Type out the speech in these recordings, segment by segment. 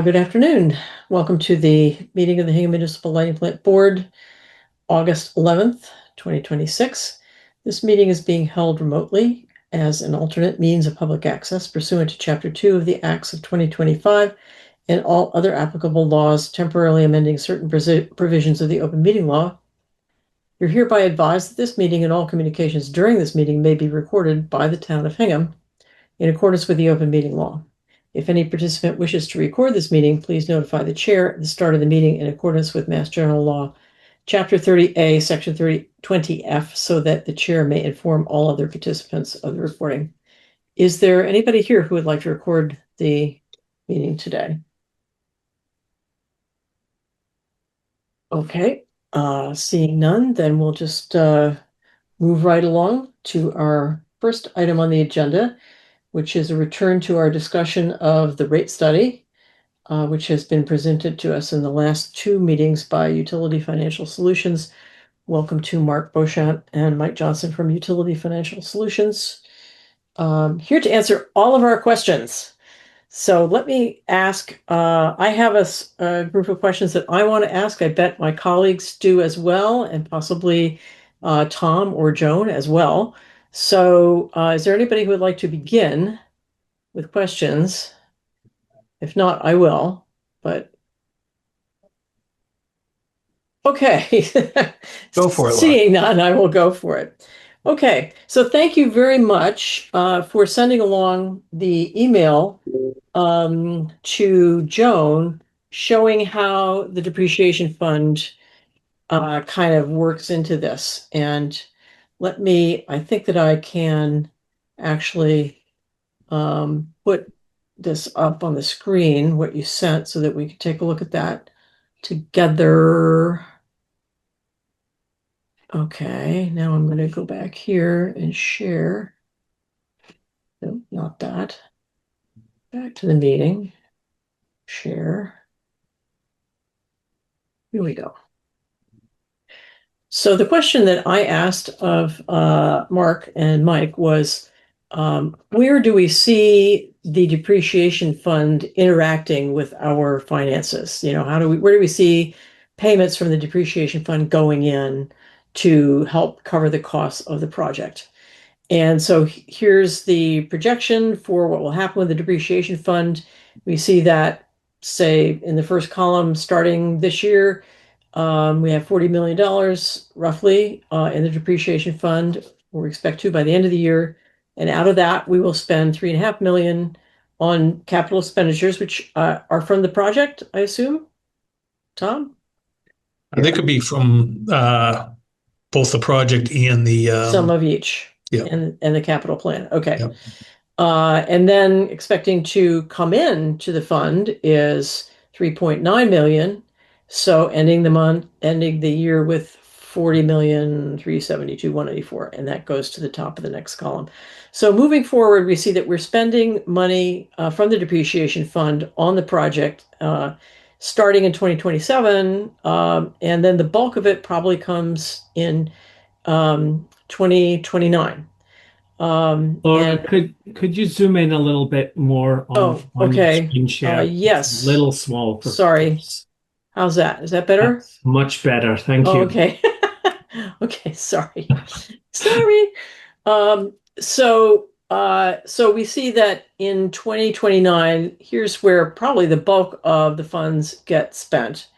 Good afternoon. Welcome to the meeting of the Hingham Municipal Lighting Plant Board, August 11th, 2026. This meeting is being held remotely as an alternate means of public access pursuant to Chapter 2 of the Acts of 2025 and all other applicable laws temporarily amending certain provisions of the open meeting law. You're hereby advised that this meeting and all communications during this meeting may be recorded by the town of Hingham in accordance with the open meeting law. If any participant wishes to record this meeting, please notify the chair at the start of the meeting in accordance with Mass General Law, Chapter 30A, Section 20F, so that the chair may inform all other participants of the recording. Is there anybody here who would like to record the meeting today? Okay, seeing none, then we'll just move right along to our first item on the agenda, which is a return to our discussion of the rate study, which has been presented to us in the last two meetings by Utility Financial Solutions. Welcome to Mark Beauchamp and Mike Johnson from Utility Financial Solutions, here to answer all of our questions. So let me ask, I have a group of questions that I want to ask. I bet my colleagues do as well, and possibly Tom or Joan as well. So is there anybody who would like to begin with questions? If not, I will, but okay. Go for it, Laura. Seeing none, I will go for it. Okay, so thank you very much for sending along the email to Joan showing how the depreciation fund kind of works into this. And I think that I can actually put this up on the screen, what you sent, so that we can take a look at that together. Okay, now I'm going to go back here and share. No, not that. Back to the meeting. Share. Here we go. So the question that I asked of Mark and Mike was, where do we see the depreciation fund interacting with our finances? You know, where do we see payments from the depreciation fund going in to help cover the costs of the project? And so here's the projection for what will happen with the depreciation fund. We see that, say, in the first column, starting this year, we have $40 million roughly in the depreciation fund. We expect to by the end of the year. And out of that, we will spend $3.5 million on capital expenditures, which are from the project, I assume. Tom? They could be from both the project and the some of each. Yeah. And the capital plan. Okay. Yep. And then expecting to come in to the fund is 3.9 million. So ending the year with 40,372,184, and that goes to the top of the next column. So moving forward, we see that we're spending money from the depreciation fund on the project starting in 2027, and then the bulk of it probably comes in 2029. Laura, could you zoom in a little bit more on your okay. screen share? Yes. It's a little small. Sorry. How's that? Is that better? That's much better. Thank you. Okay. Okay. Sorry. Sorry. So we see that in 2029, here's where probably the bulk of the funds get spent.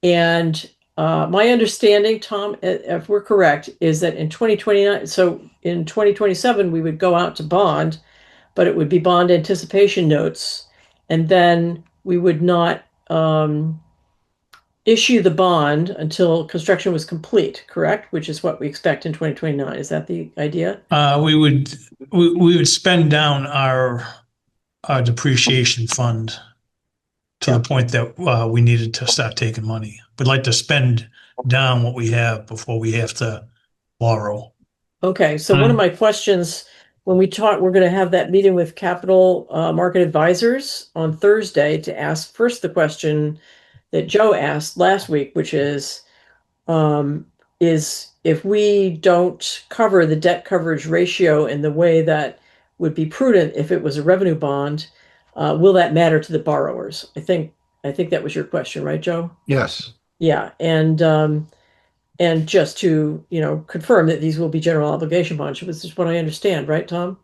And my understanding, Tom, if we're correct, is that in 2029, so in 2027, we would go out to bond, but it would be bond anticipation notes, and then we would not issue the bond until construction was complete, correct? Which is what we expect in 2029. Is that the idea? We would spend down our depreciation fund to the point that we needed to start taking money. We'd like to spend down what we have before we have to borrow. Okay, so one of my questions when we're going to have that meeting with capital market advisors on Thursday to ask first the question that Joe asked last week, which is if we don't cover the debt coverage ratio in the way that would be prudent if it was a revenue bond, Will that matter to the borrowers? I think that was your question, right, Joe? Yes. Yeah, and just to, confirm that these will be general obligation bonds, which is what I understand, right, Tom?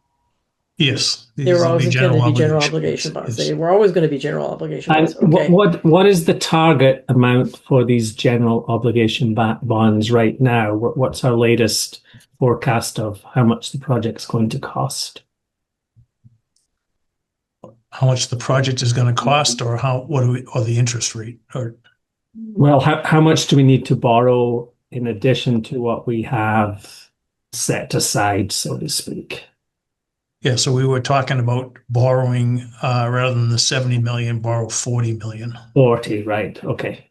Yes, They these were will always be intended general to be general obligations. obligation bonds. Yes. They were always going to be general obligation And bonds. Okay. what is the target amount for these general obligation bonds right now? What's our latest forecast of how much the project's going to cost? How much the project is going to cost, or or the interest rate, or Well, how much do we need to borrow in addition to what we have set aside, so to speak? yeah. So we were talking about borrowing rather than the 70 million, borrow 40 million. 40, right? Okay.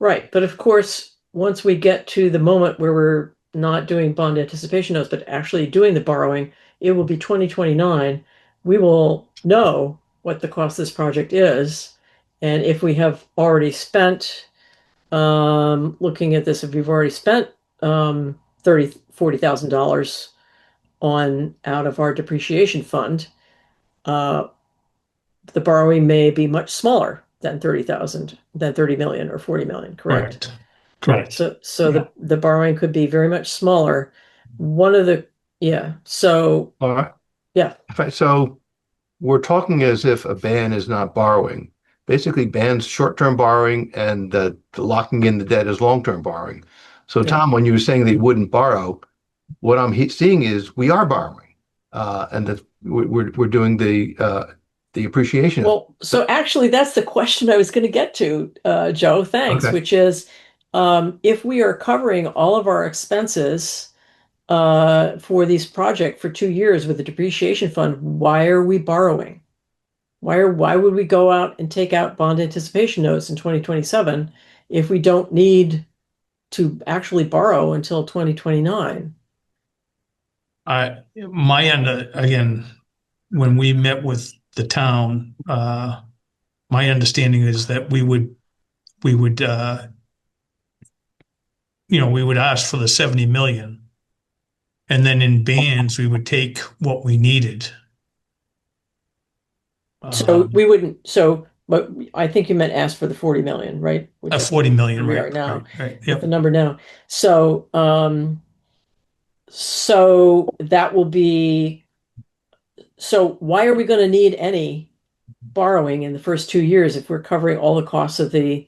Right. But of course, once we get to the moment where we're not doing bond anticipation notes, but actually doing the borrowing, it will be 2029. We will know what the cost of this project is. And if we have already spent, looking at this, if we've already spent 30, $40,000 on out of our depreciation fund, uh, the borrowing may be much smaller than 30,000, than 30 million or 40 million, correct? Correct. Yeah, Correct. so Yeah. the borrowing could be very much smaller. One of the, yeah, so All right. yeah, So we're talking as if a ban is not borrowing. Basically, bans short-term borrowing and the locking in the debt is long-term borrowing. So, yeah. Tom, when you were saying they wouldn't borrow, what I'm seeing is we are borrowing, and that we're doing the appreciation. Well, so actually that's the question I was going to get to, Joe, thanks, Okay. which is if we are covering all of our expenses for these project for 2 years with the depreciation fund, why are we borrowing? Why would we go out and take out bond anticipation notes in 2027 if we don't need to actually borrow until 2029? My end, again, when we met with the town, my understanding is that we would, we would ask for the 70 million, and then in bands we would take what we needed. So we wouldn't, so, but I think you meant ask for the 40 million, right? Which is 40 million, where we right? are now, Right. with the Yep. number now. So that will be, so why are we going to need any borrowing in the first 2 years if we're covering all the costs if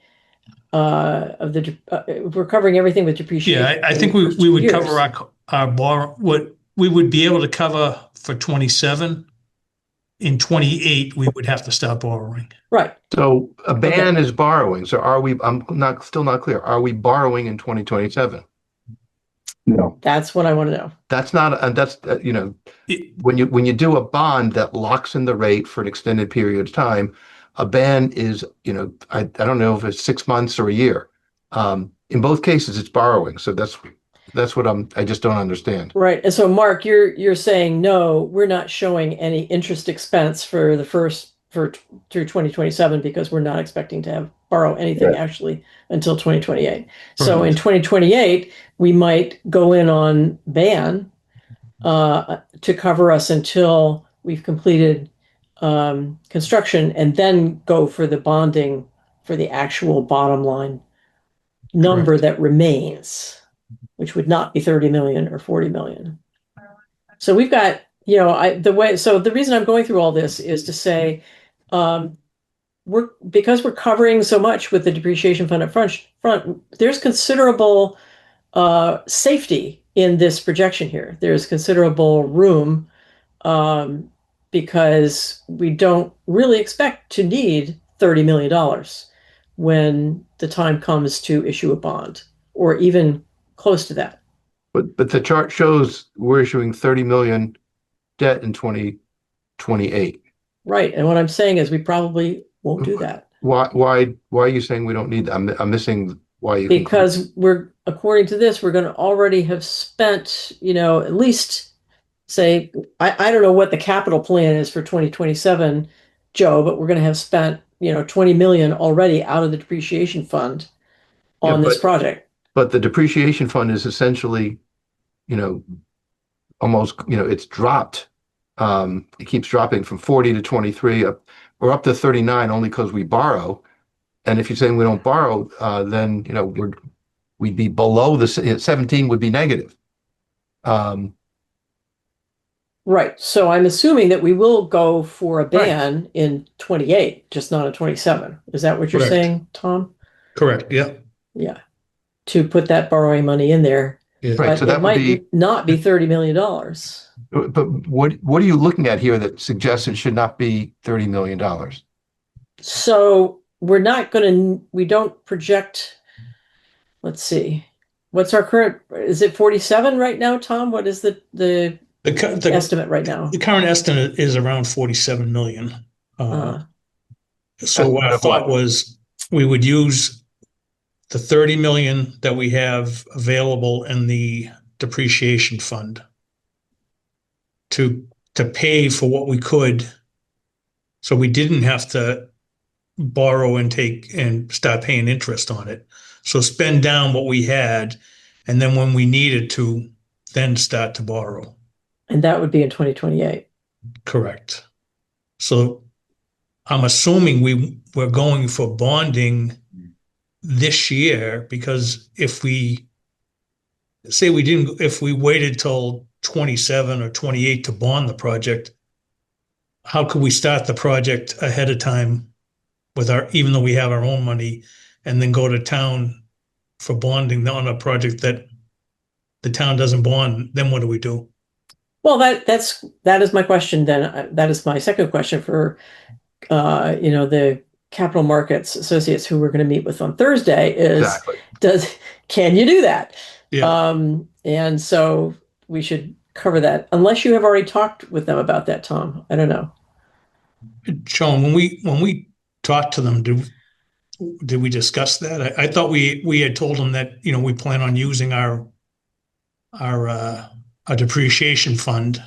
we're covering everything with depreciation Yeah, I in the think first we two would cover years? our borrow, what we would be able to cover for 27. In 28, we would have to stop borrowing. Right. So a Okay. ban is borrowing. So are we? I'm still not clear. Are we borrowing in 2027? No. That's what I want to know. That's not, and that's It, when you do a bond that locks in the rate for an extended period of time, a ban is, I don't know if it's 6 months or a year. In both cases, it's borrowing. So that's what I just don't understand. Right. And so Mark, you're saying no, we're not showing any interest expense for the first for through 2027 because we're not expecting to have borrow anything Right. actually until 2028. So in Correct. 2028, we might go in on ban to cover us until we've completed construction and then go for the bonding for the actual bottom line number Correct. that remains, which would not be 30 million or 40 million. So we've got, so the reason I'm going through all this is to say, because we're covering so much with the depreciation fund up front, there's considerable safety in this projection here. There's considerable room because we don't really expect to need $30 million when the time comes to issue a bond, or even close to that. But the chart shows we're issuing 30 million debt in 2028. Right. And what I'm saying is we probably won't do that Why are you saying we don't need that? I'm missing why you conclude. because according to this, we're going to already have spent, at least say, I don't know what the capital plan is for 2027, Joe, but we're going to have spent, 20 million already out of the depreciation fund Yeah, on this project. but the depreciation fund is essentially, you know, almost, it's dropped It keeps dropping from 40 to 23 up, or up to 39 only because we borrow. And if you're saying we don't borrow, then, we'd be below the 17 would be negative. Um, Right. So I'm assuming that we will go for a Right. ban in 28, just not a 27. Is that what you're Correct. saying, Tom? Correct, yeah. Yeah. To put that borrowing money in there. Yeah. Right, But so it that would might be, not be $30 million. but what are you looking at here that suggests it should not be $30 million? So we're not going to, we don't project, let's see. What's our current, is it 47 right now, Tom? What is the The estimate right now? current estimate is around 47 million. Uh, So our Estimate of thought what? was we would use the 30 million that we have available in the depreciation fund to pay for what we could, so we didn't have to borrow and take and start paying interest on it. So spend down what we had, and then when we needed to, then start to borrow. and that would be in 2028. Correct. So I'm assuming we're going for bonding this year, because if we say we didn't, if we waited till 27 or 28 to bond the project, how could we start the project ahead of time with our, even though we have our own money, and then go to town for bonding on a project that the town doesn't bond? Then what do we do? Well, that is my question then. That is my second question for the capital markets associates who we're going to meet with on Thursday is Exactly. can you do that? Yeah. And so we should cover that unless you have already talked with them about that, Tom. I don't know. Sean, when we talked to them, did we discuss that? I thought we had told them that, we plan on using our depreciation fund.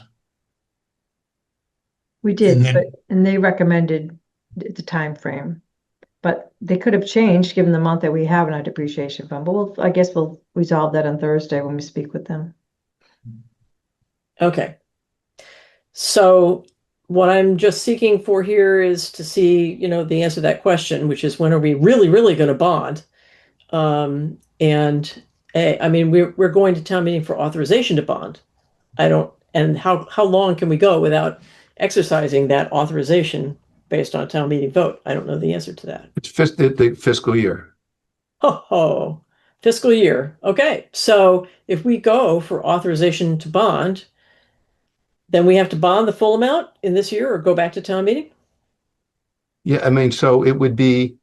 We And did, then- and they recommended the time frame. But they could have changed given the amount that we have in our depreciation fund. But I guess we'll resolve that on Thursday when we speak with them. Okay. So what I'm just seeking for here is to see, the answer to that question, which is when are we really, really going to bond? I mean, we're going to town meeting for authorization to bond. And how long can we go without exercising that authorization based on a town meeting vote? I don't know the answer to that. It's the fiscal year. Oh, fiscal year. Okay. So if we go for authorization to bond, then we have to bond the full amount in this year or go back to town meeting? Yeah, I mean, so it would be,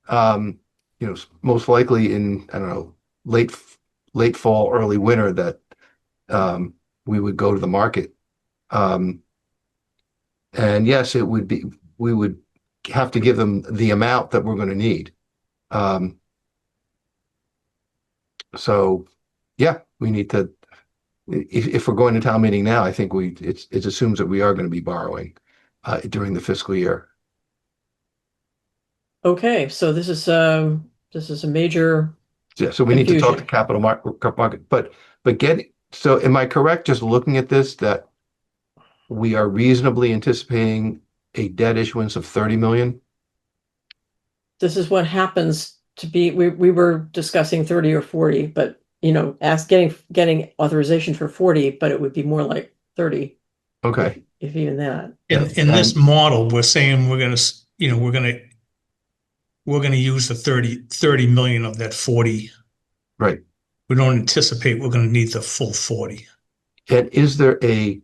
most likely in, I don't know, late fall, early winter that we would go to the market. And yes, we would have to give them the amount that we're going to need. So yeah, we need to, if we're going to town meeting now, I think it assumes that we are going to be borrowing during the fiscal year. Okay, so this is a major Yeah, so we need to talk to confusion. capital market, but so am I correct just looking at this that we are reasonably anticipating a debt issuance of 30 million? This is what happens to be, we were discussing 30 or 40, but getting authorization for 40, but it would be more like 30, Okay, if even that. in this model, we're saying we're gonna use the 30 million of that 40. right. We don't anticipate we're gonna need the full 40. And is there a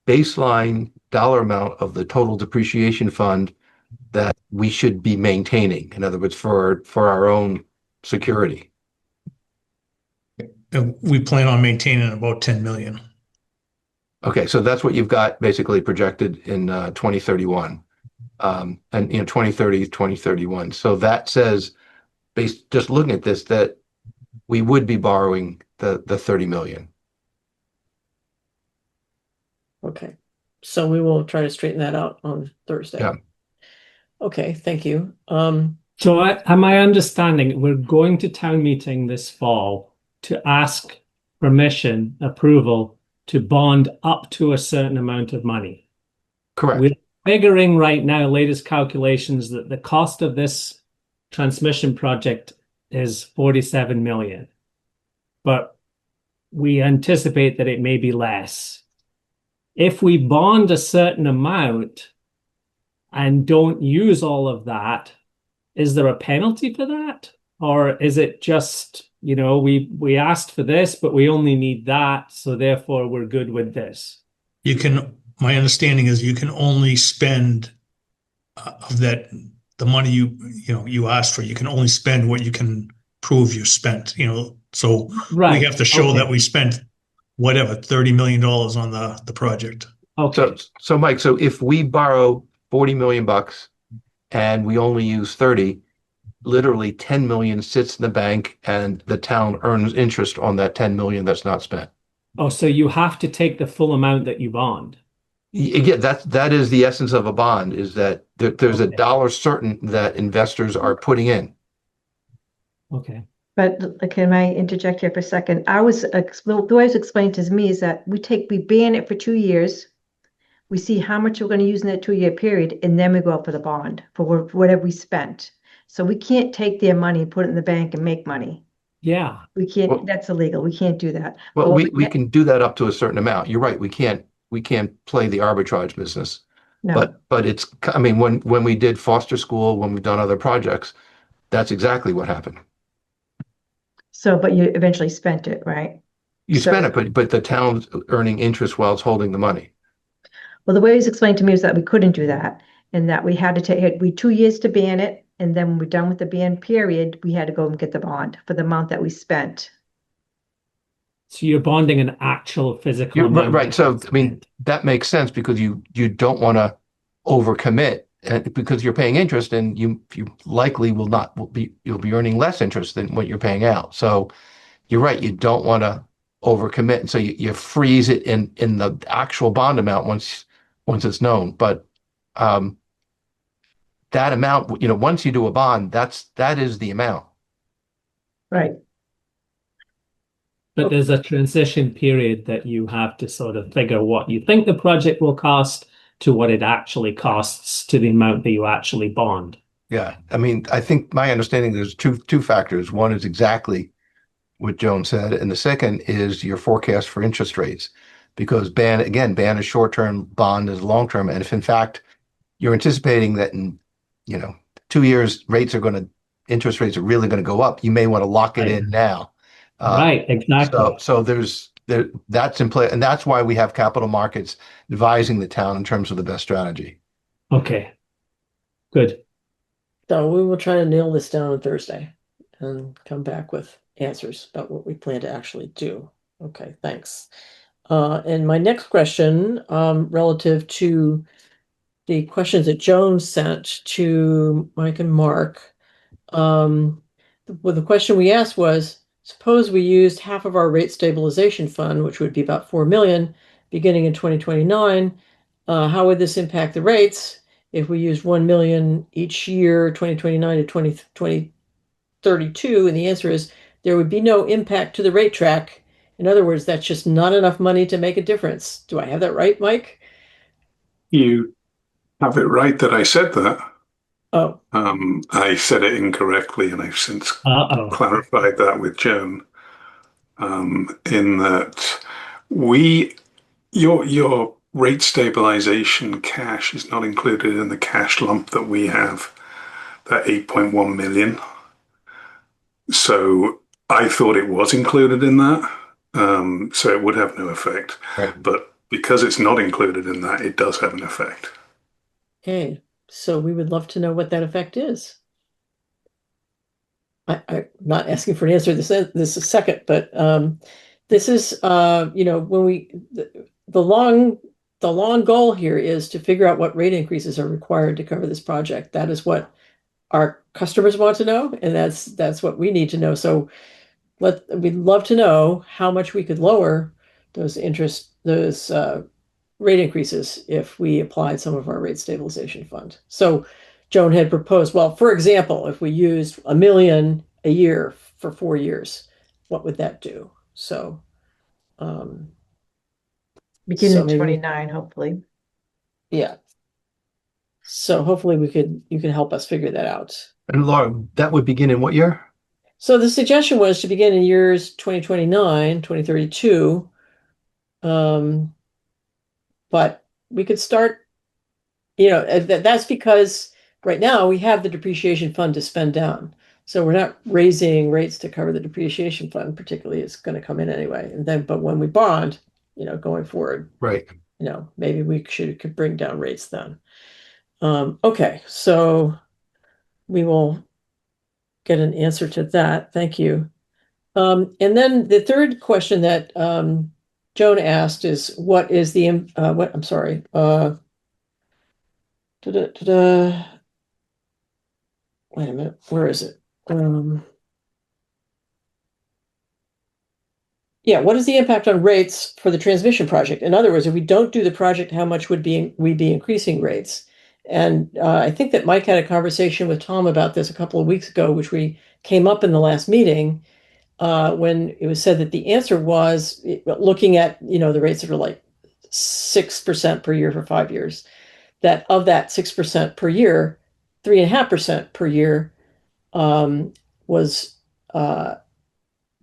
baseline dollar amount of the total depreciation fund that we should be maintaining? In other words, for our own security? And we plan on maintaining about 10 million. Okay, so that's what you've got basically projected in 2031. And 2030, 2031. So that says, just looking at this, that we would be borrowing the 30 million. Okay, so we will try to straighten that out on Thursday. Yeah. Okay, thank you. So am I understanding we're going to town meeting this fall to ask permission, approval to bond up to a certain amount of money. Correct. We're figuring right now, latest calculations, that the cost of this transmission project is 47 million, but we anticipate that it may be less. If we bond a certain amount and don't use all of that, is there a penalty for that? Or is it just, we asked for this, but we only need that, so therefore we're good with this? My understanding is you can only spend of that, the money you asked for, you can only spend what you can prove you spent, so we have to show that we spent whatever, $30 million on the project. Okay. So Mike, so if we borrow 40 million bucks and we only use 30, literally 10 million sits in the bank and the town earns interest on that 10 million that's not spent. Oh, so you have to take the full amount that you bond. Yeah, that is the essence of a bond, is that there's a dollar certain that investors are putting in. Okay. But can I interject here for a second? The way it was explained to me is that we ban it for 2 years. We see how much we're going to use in that 2-year period, and then we go up for the bond for whatever we spent. So we can't take their money, put it in the bank and make money. Yeah. We can't, Well, that's illegal. We can't do that. Well, But we can do that up to a certain amount. You're right. We can't play the arbitrage business. No. But I mean, when we did Foster School, when we've done other projects, that's exactly what happened. So, but you eventually spent it, right? You So- spent it, but the town's earning interest while it's holding the money. Well, the way it was explained to me was that we couldn't do that, and that we had to we 2 years to ban it, and then when we're done with the ban period, we had to go and get the bond for the amount that we spent. So you're bonding an actual physical amount. Right. So, I mean, that makes sense because you don't want to overcommit, and because you're paying interest and you likely you'll be earning less interest than what you're paying out. So you're right. You don't want to overcommit. And so you freeze it in the actual bond amount once it's known. But that amount, once you do a bond, that is the amount. Right. But there's a transition period that you have to sort of figure what you think the project will cost to what it actually costs to the amount that you actually bond. Yeah. I mean, I think my understanding, there's two factors. One is exactly what Joan said, and the second is your forecast for interest rates. Because ban is short-term, bond is long-term. And if in fact you're anticipating that in 2 years interest rates are really going to go up, you may want to lock it in now. Right, exactly. So that's in play, and that's why we have capital markets advising the town in terms of the best strategy. Okay, good. So we will try to nail this down on Thursday and come back with answers about what we plan to actually do. Okay, thanks. And my next question, relative to the questions that Joan sent to Mike and Mark. The question we asked was, suppose we used half of our rate stabilization fund, which would be about 4 million, beginning in 2029. How would this impact the rates if we used 1 million each year, 2029 to 2032? And the answer is there would be no impact to the rate track. In other words, that's just not enough money to make a difference. Do I have that right, Mike? You have it right that I said that. Oh. I said it incorrectly, and I've since Uh-oh. clarified that with Joan. In that your rate stabilization cash is not included in the cash lump that we have, that 8.1 million. So I thought it was included in that, so it would have no effect. Right. But because it's not included in that, it does have an effect. Okay, so we would love to know what that effect is. I'm not asking for an answer this a second, but this is when the long goal here is to figure out what rate increases are required to cover this project. That is what our customers want to know, and that's what we need to know. So we'd love to know how much we could lower those rate increases if we applied some of our rate stabilization fund. So Joan had proposed, well, for example, if we used 1 million a year for 4 years, what would that do? So Beginning So of maybe 29, hopefully. yeah. So hopefully you can help us figure that out. And Laura, that would begin in what year? So the suggestion was to begin in years 2029, 2032. Um, but we could start, that's because right now we have the depreciation fund to spend down. So we're not raising rates to cover the depreciation fund, particularly it's going to come in anyway. And then, but when we bond, going forward, Right. maybe we could bring down rates then. Okay, so we will get an answer to that. Thank you. And then the third question that Joan asked is what is the what I'm sorry. Wait a minute, where is it? Yeah, what is the impact on rates for the transmission project? In other words, if we don't do the project, how much would we be increasing rates? And I think that Mike had a conversation with Tom about this a couple of weeks ago, which we came up in the last meeting, when it was said that the answer was looking at, the rates that are like 6% per year for 5 years, that of that 6% per year, 3.5% per year um, was uh,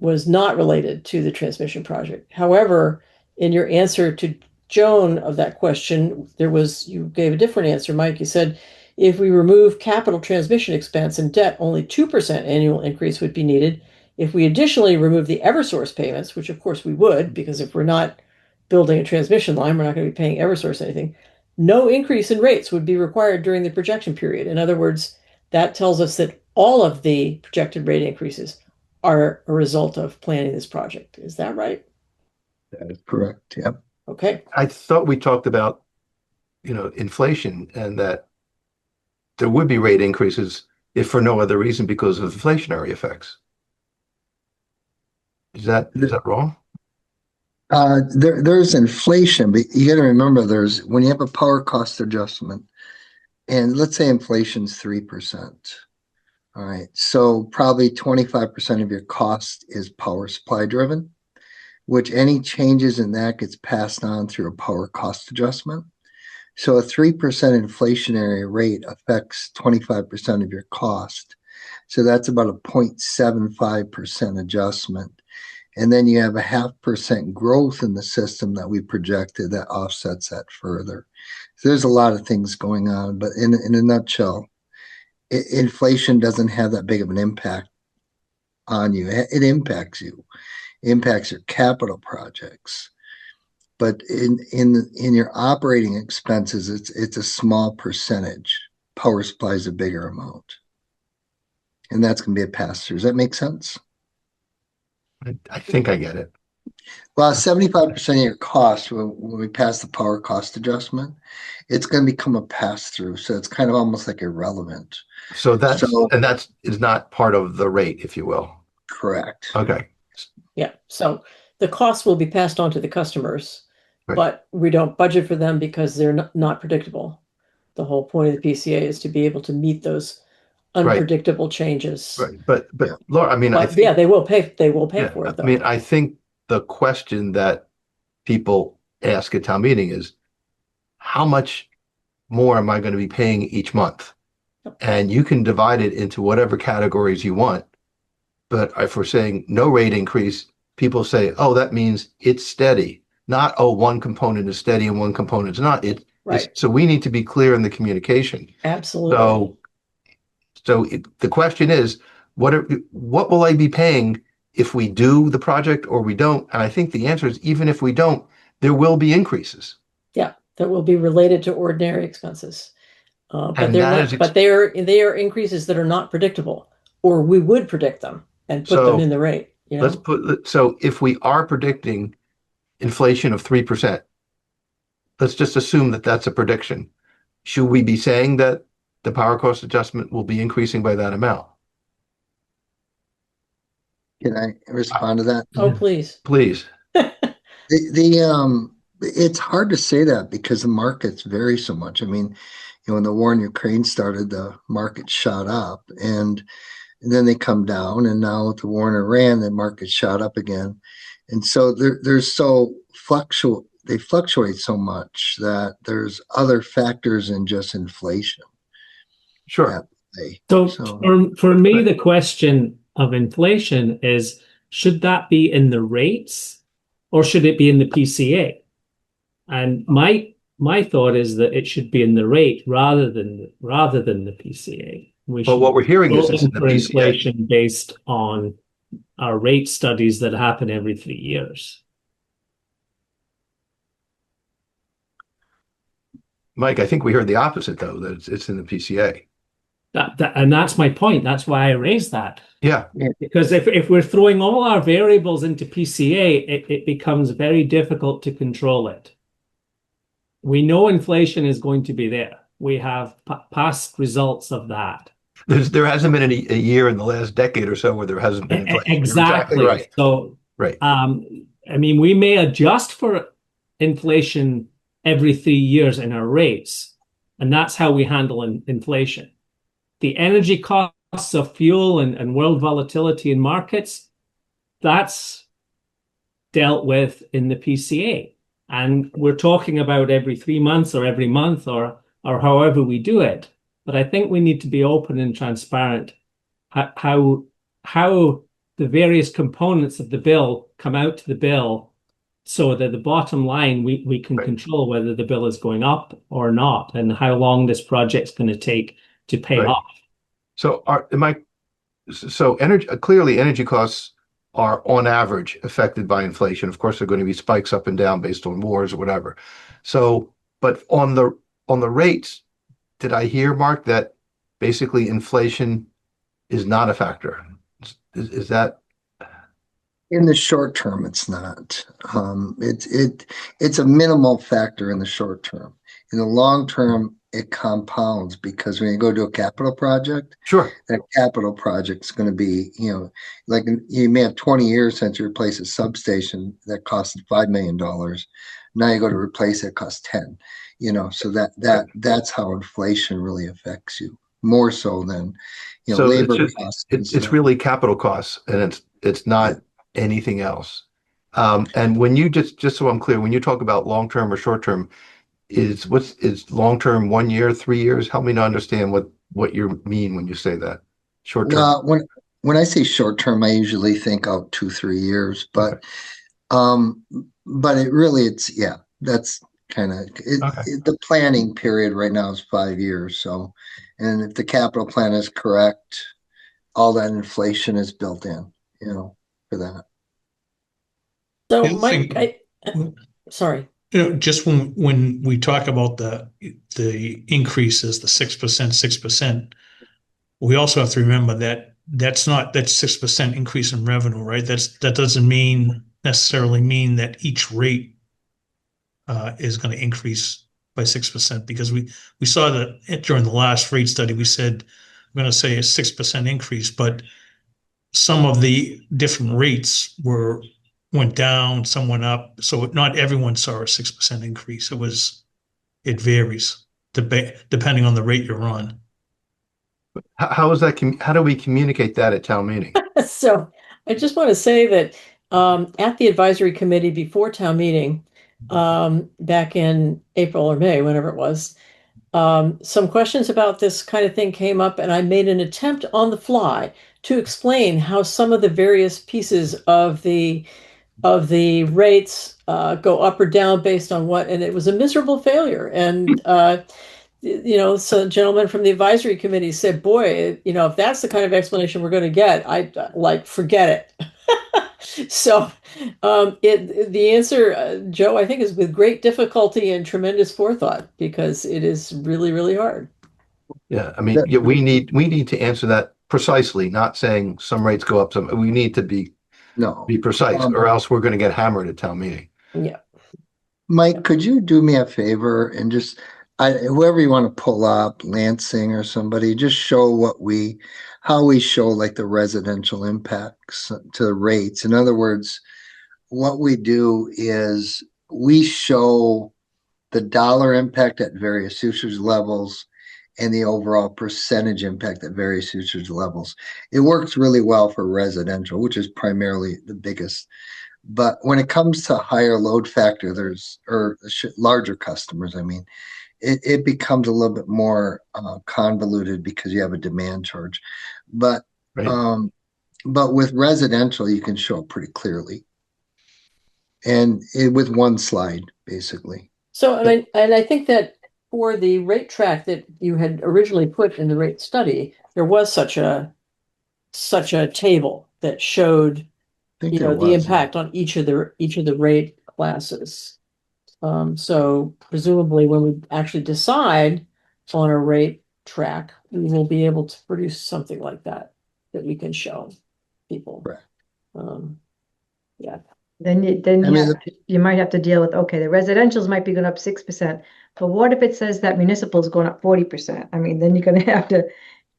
was not related to the transmission project. However, in your answer to Joan of that question, you gave a different answer, Mike. You said if we remove capital transmission expense and debt, only 2% annual increase would be needed. If we additionally remove the Eversource payments, which of course we would, because if we're not building a transmission line, we're not going to be paying Eversource anything, no increase in rates would be required during the projection period. In other words, that tells us that all of the projected rate increases are a result of planning this project. Is that right? That is correct. Yep. Okay. I thought we talked about, inflation and that there would be rate increases if for no other reason because of inflationary effects. Is that wrong? There's inflation, but you got to remember when you have a power cost adjustment, and let's say inflation's 3%. All right, so probably 25% of your cost is power supply driven, which any changes in that gets passed on through a power cost adjustment. So a 3% inflationary rate affects 25% of your cost. So that's about a 0.75% adjustment. And then you have a 0.5% growth in the system that we projected that offsets that further. So there's a lot of things going on, but in a nutshell, inflation doesn't have that big of an impact on you. It impacts you. It impacts your capital projects. But in your operating expenses, it's a small percentage. Power supply is a bigger amount. And that's going to be a pass-through. Does that make sense? I think I get it. Well, 75% of your cost, when we pass the power cost adjustment, it's going to become a pass-through. So it's kind of almost like irrelevant. So that is not part of the rate, if you will. Correct. Okay. Yeah. So the costs will be passed on to the customers, Right. but we don't budget for them because they're not predictable. The whole point of the PCA is to be able to meet those unpredictable changes. Right. But Laura, I mean, But yeah, they will pay for it though. I mean, I think the question that people ask at town meeting is how much more am I going to be paying each month? And you can divide it into whatever categories you want. But if we're saying no rate increase, people say, oh, that means it's steady. Not, oh, one component is steady and one component is not. Right. So we need to be clear in the communication. Absolutely. So the question is, what will I be paying if we do the project or we don't? And I think the answer is even if we don't, there will be increases. Yeah, that will be related to ordinary expenses. But And they're that not, but they are increases that are not predictable, or we would predict them and put them in the rate. So if we are predicting inflation of 3%, let's just assume that that's a prediction. Should we be saying that the power cost adjustment will be increasing by that amount? Can I respond to that? Oh, please. Please. It's hard to say that because the markets vary so much. I mean, when the war in Ukraine started, the market shot up and then they come down. And now with the war in Iran, the market shot up again. And so there's so they fluctuate so much that there's other factors than just inflation Sure. at play. So So for me, the question of inflation is, should that be in the rates or should it be in the PCA? And my thought is that it should be in the rate rather than the PCA. We But should what we're hearing is it's in go the for PCA. inflation based on our rate studies that happen every 3 years. Mike, I think we heard the opposite though, that it's in the PCA. And that's my point. That's why I raised that. Yeah. Because if we're throwing all our variables into PCA, it becomes very difficult to control it. We know inflation is going to be there. We have past results of that. There hasn't been a year in the last decade or so where there hasn't been inflation. You're Exactly. right. So, Right. I mean, we may adjust for inflation every 3 years in our rates, and that's how we handle inflation. The energy costs of fuel and world volatility in markets, that's dealt with in the PCA. And we're talking about every 3 months or every month or however we do it. But I think we need to be open and transparent how the various components of the bill come out to the bill so that the bottom line we can control whether the bill is going up or not and how long this project's going to take to pay off. So clearly energy costs are on average affected by inflation. Of course, there are going to be spikes up and down based on wars or whatever. So, but on the rates, did I hear, Mark, that basically inflation is not a factor? Is that? in the short term, it's not. It's a minimal factor in the short term. In the long term, it compounds because when you go to a capital project, Sure. that capital project's going to be, like you may have 20 years since you replace a substation that cost $5 million. Now you go to replace it, costs 10. So that's how inflation really affects you more so than So labor costs. It's really capital costs, and it's not anything else. And when you just so I'm clear, when you talk about long term or short term, is long term 1 year, 3 years? Help me to understand what you mean when you say that. Short term. Well, when I say short term, I usually think out 2-3 years, but it really that's kind of the planning period right now is 5 years. So, and if the capital plan is correct, all that inflation is built in, for that. So, The other Mike, sorry. Just when we talk about the increases, the 6%, we also have to remember that that's 6% increase in revenue, right? That doesn't necessarily mean that each rate is going to increase by 6%, because we saw that during the last rate study, we said we're going to say a 6% increase, but some of the different rates went down, some went up. So not everyone saw a 6% increase. It varies depending on the rate you're on. How is that? How do we communicate that at town meeting? So I just want to say that at the advisory committee before town meeting, back in April or May, whenever it was, some questions about this kind of thing came up, and I made an attempt on the fly to explain how some of the various pieces of the rates go up or down based on what, and it was a miserable failure. And so the gentleman from the advisory committee said, boy, if that's the kind of explanation we're going to get, I forget it. So the answer, Joe, I think, is with great difficulty and tremendous forethought, because it is really, really hard. Yeah, I mean, we need to answer that precisely, not saying some rates go up, we need to be precise, or else we're going to get hammered at town meeting. Yeah. Mike, could you do me a favor and just whoever you want to pull up, Lansing or somebody, just show how we show like the residential impacts to the rates. In other words, what we do is we show the dollar impact at various usage levels and the overall percentage impact at various usage levels. It works really well for residential, which is primarily the biggest But when it comes to higher load factor, larger customers, I mean, it becomes a little bit more convoluted because you have a demand charge. But Right. but with residential, you can show it pretty clearly, and with one slide, basically. So, and I think that for the rate track that you had originally put in the rate study, there was such a table that showed, I think you there know, the was. impact on each of the rate classes. So presumably when we actually decide on a rate track, we will be able to produce something like that we can show people. Correct. Yeah. Then I mean, you might have to deal with, okay, the residentials might be going up 6%, but what if it says that municipal is going up 40%? I mean, then you're going to have to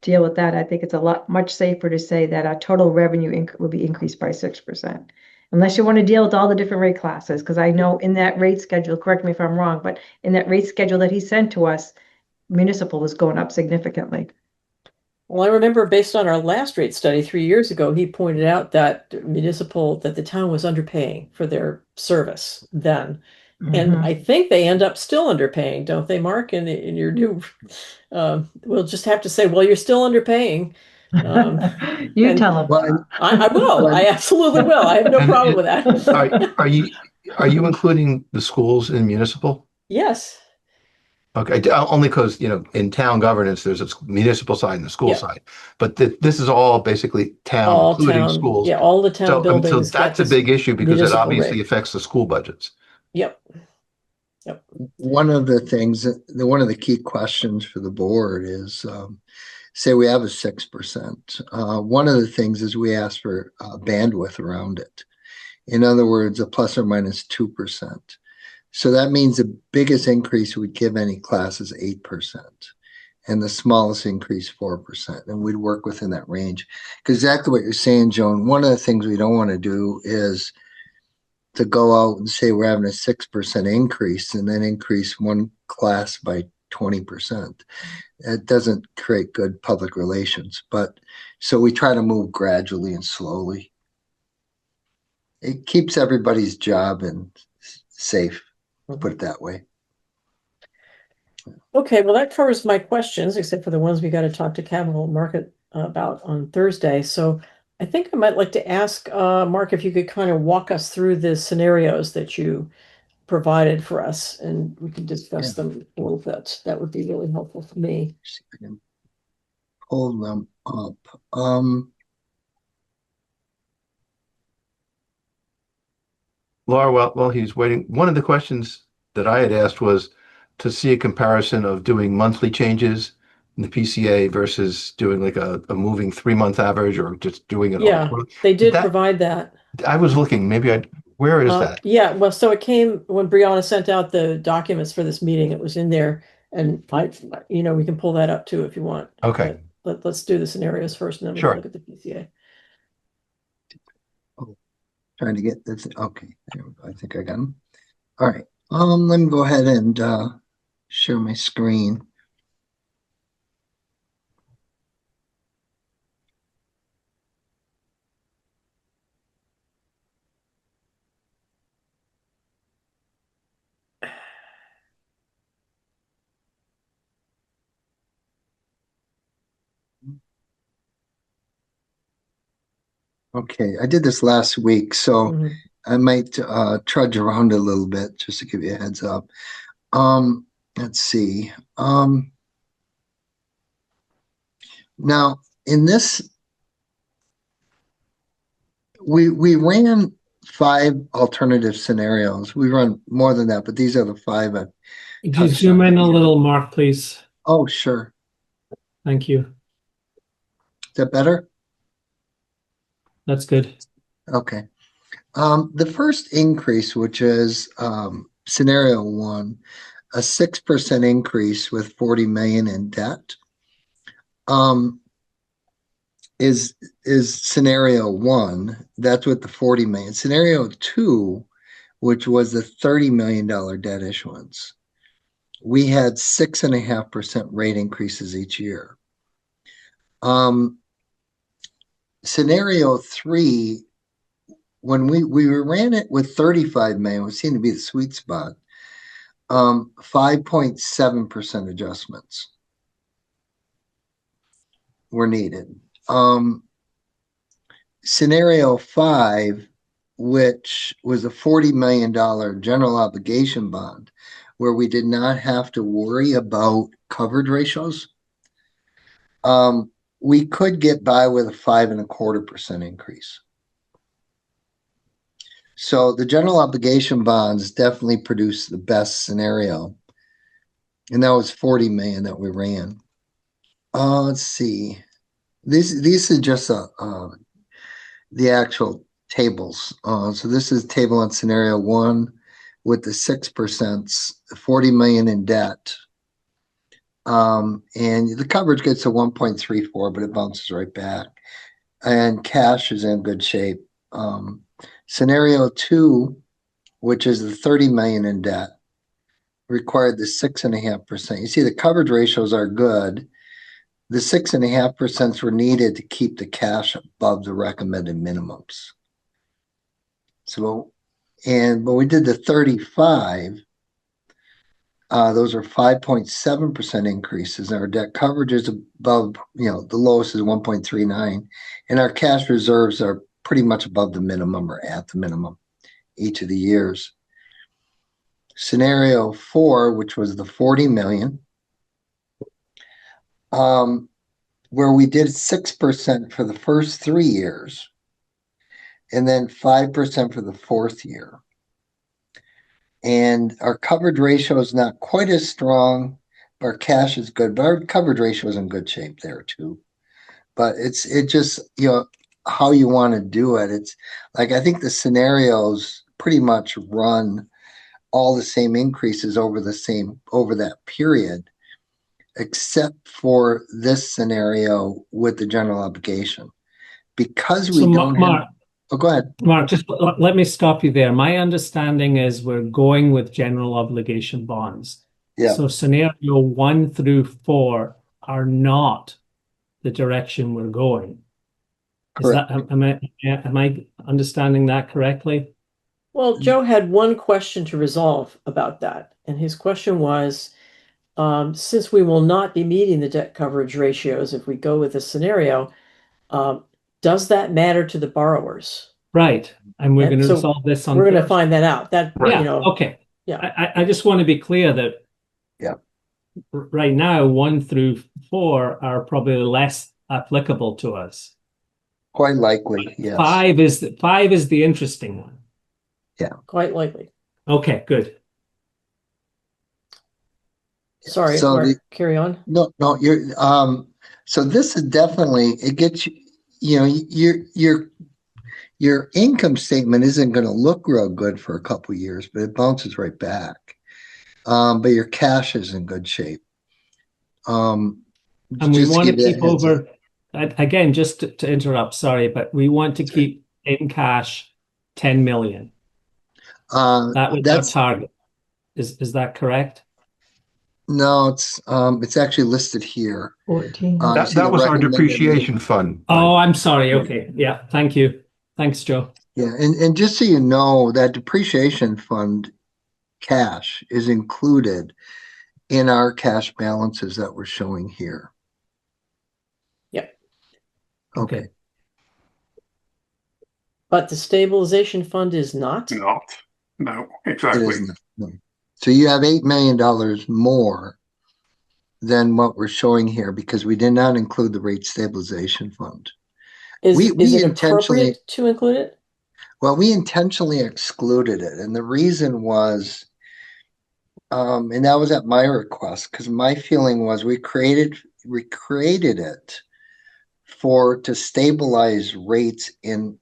deal with that. I think it's much safer to say that our total revenue will be increased by 6%. Unless you want to deal with all the different rate classes, because I know in that rate schedule, correct me if I'm wrong, but in that rate schedule that he sent to us, municipal was going up significantly. Well, I remember based on our last rate study 3 years ago, he pointed out that that the town was underpaying for their service then. And I think they end up still underpaying, don't they, Mark? In your new, we'll just have to say, well, you're still underpaying. You and tell him. well, I will. I absolutely will. I have no And problem with that. are you including the schools in municipal? Yes. Okay, only because, in town governance, there's a municipal side and a school Yeah. side, but this is all basically town, All including town. schools. Yeah. All the town So, so buildings get that's a this big issue because it municipal obviously rate. affects the school budgets. Yep. Yep. one of the things, one of the key questions for the board is, say we have a 6%. One of the things is we ask for bandwidth around it. In other words, a plus or minus 2%. So that means the biggest increase we'd give any class is 8%, and the smallest increase 4%. And we'd work within that range. Because exactly what you're saying, Joan, one of the things we don't want to do is to go out and say we're having a 6% increase and then increase one class by 20%. It doesn't create good public relations. But so we try to move gradually and slowly. It keeps everybody's job and safe, put it that way. Okay, well, that covers my questions, except for the ones we got to talk to capital market about on Thursday. So I think I might like to ask Mark if you could kind of walk us through the scenarios that you provided for us, and we can discuss them a little bit. That would be really helpful for me. See if I can pull them up. Laura, while he's waiting, one of the questions that I had asked was to see a comparison of doing monthly changes in the PCA versus doing like a moving 3-month average or just doing it Yeah, all. they did That provide that. I was looking, where is that? Yeah, well, so it came when Brianna sent out the documents for this meeting. It was in there, and we can pull that up too if you want. Okay. But let's do the scenarios first, and then we can Sure. look at the PCA. Trying to get this. Okay, there we go. I think I got them. All right. Let me go ahead and share my screen. Okay, I did this last week, so I might trudge around a little bit just to give you a heads up. Let's see. Now in this, we ran 5 alternative scenarios. We run more than that, but these are the 5. Could you zoom in a little, Mark, please? Oh, sure. Thank you. Is that better? That's good. Okay. The first increase, which is scenario 1, a 6% increase with 40 million in debt, is scenario 1. That's with the 40 million. Scenario 2, which was the $30 million debt issuance, we had 6.5% rate increases each year. Scenario 3 when we ran it with 35 million, which seemed to be the sweet spot, 5.7% adjustments were needed. Scenario 5, which was a $40 million general obligation bond, where we did not have to worry about coverage ratios, we could get by with a 5.25% increase. So the general obligation bonds definitely produced the best scenario. And that was 40 million that we ran. Let's see. These are just the actual tables. So this is table on scenario 1 with the 6%, 40 million in debt. And the coverage gets to 1.34, but it bounces right back. And cash is in good shape. Scenario 2, which is the 30 million in debt, required the 6.5%. You see, the coverage ratios are good. The 6.5% were needed to keep the cash above the recommended minimums. So, but we did the 35. Those are 5.7% increases. Our debt coverage is above, the lowest is 1.39, and our cash reserves are pretty much above the minimum or at the minimum each of the years. Scenario 4, which was the 40 million, where we did 6% for the first 3 years and then 5% for the 4th year. And our coverage ratio is not quite as strong. Our cash is good, but our coverage ratio is in good shape there too. But it just, how you want to do it. It's like, I think the scenarios pretty much run all the same increases over that period, except for this scenario with the general obligation. Because we don't have... Oh, go ahead. Mark, just let me stop you there. My understanding is we're going with general obligation bonds. Yeah. So scenario 1 through 4 are not the direction we're going. Correct. Am I understanding that correctly? Well, Joe had one question to resolve about that. And his question was, since we will not be meeting the debt coverage ratios if we go with this scenario, does that matter to the borrowers? Right. And we're And going to so resolve this on we're going to Thursday. find that out. Okay. Yeah. I just want to be clear that right now 1 through 4 are probably less applicable to us. Quite likely, yes. 5 is the interesting one. Yeah. Quite likely. Okay, good. Sorry, So Mark, carry on. No, you're so this is definitely, it gets your income statement isn't going to look real good for a couple of years, but it bounces right back. But your cash is in good shape. And we want to keep over, again, just to interrupt, sorry, but we want to keep in cash 10 million. That was our target. Is that correct? No, it's actually listed here. 14. That was our depreciation fund. Oh, I'm sorry. Okay. Yeah. Thank you. Thanks, Joe. Yeah. And just so you know, that depreciation fund cash is included in our cash balances that we're showing here. Yep. Okay. But the stabilization fund is not? No, exactly. It is not, no. So you have $8 million more than what we're showing here because we did not include the rate stabilization fund. Is it appropriate to include it? Well, we intentionally excluded it. And the reason was, and that was at my request, because my feeling was we created it to stabilize rates in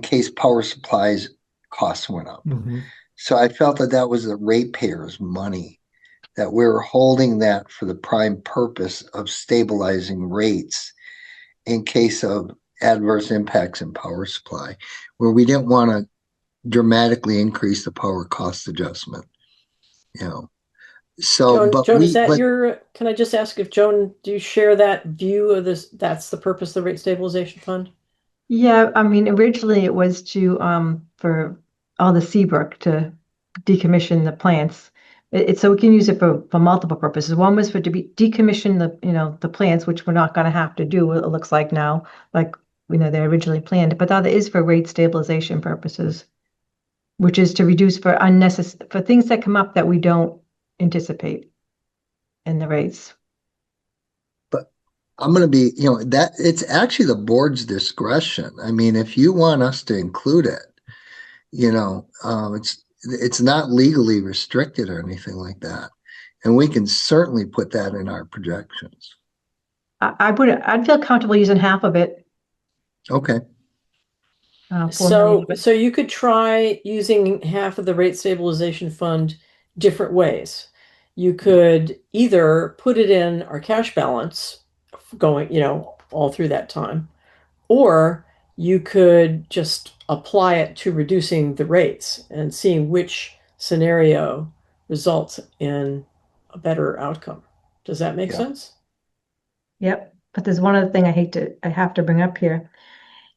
case power supplies costs went up. Mm-hmm. So I felt that was the ratepayers' money, that we were holding that for the prime purpose of stabilizing rates in case of adverse impacts in power supply, where we didn't want to dramatically increase the power cost adjustment. So, Joan, is that can I just ask if Joan, do you share that view of this? That's the purpose of the rate stabilization fund? Yeah, I mean, originally it was to, for all the Seabrook to decommission the plants. So we can use it for multiple purposes. One was for to be decommission the plants, which we're not gonna have to do, it looks like now, like, they originally planned. But the other is for rate stabilization purposes, which is to reduce for things that come up that we don't anticipate in the rates. I'm gonna be, that it's actually the board's discretion. I mean, if you want us to include it, it's not legally restricted or anything like that. And we can certainly put that in our projections. I'd feel comfortable using half of it, Okay, 4 million. So you could try using half of the rate stabilization fund different ways. You could either put it in our cash balance going, all through that time, or you could just apply it to reducing the rates and seeing which scenario results in a better outcome. Does that make Yeah. sense? Yep, but there's one other thing I have to bring up here.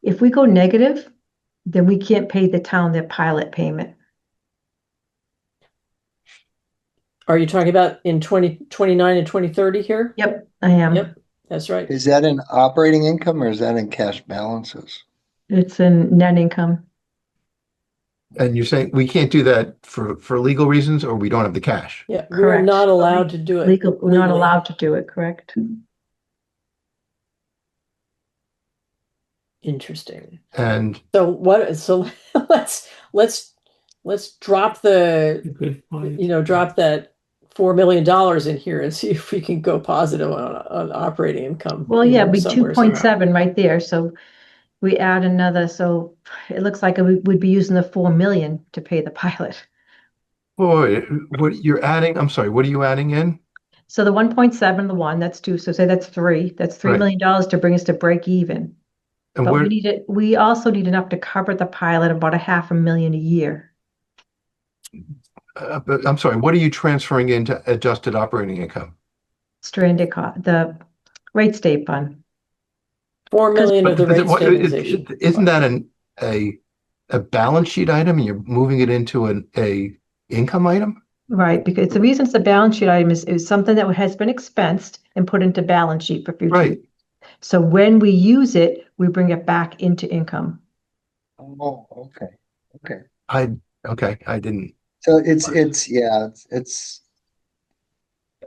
If we go negative, then we can't pay the town their pilot payment. Are you talking about in 2029 and 2030 here? Yep, I am. Yep, that's right. is that in operating income or is that in cash balances? It's in net income. And you're saying we can't do that for legal reasons, or we don't have the cash? Yeah, we're Correct. not allowed to do it We're not legally. allowed to do it, correct? Interesting. And So let's drop Good point. drop that $4 million in here and see if we can go positive on operating income. Well, in yeah, there it'd be somewhere. 2.7 right there, so we add another, so it looks like we would be using the 4 million to pay the pilot. boy, what you're adding, I'm sorry, what are you adding in? So the 1.7, the one, that's two, so say that's three. That's $3 Right. million to bring us to break even. And But where, we also need enough to cover the pilot, about a $500,000 a year. but I'm sorry, what are you transferring into adjusted operating income? Stranded the rate state fund. 4 million of the But rate stabilization. isn't that a balance sheet item and you're moving it into a income item? Right, because the reason it's a balance sheet item is something that has been expensed and put into balance sheet for future. Right. So when we use it, we bring it back into income. Oh, okay, okay. Okay, I didn't. So it's okay.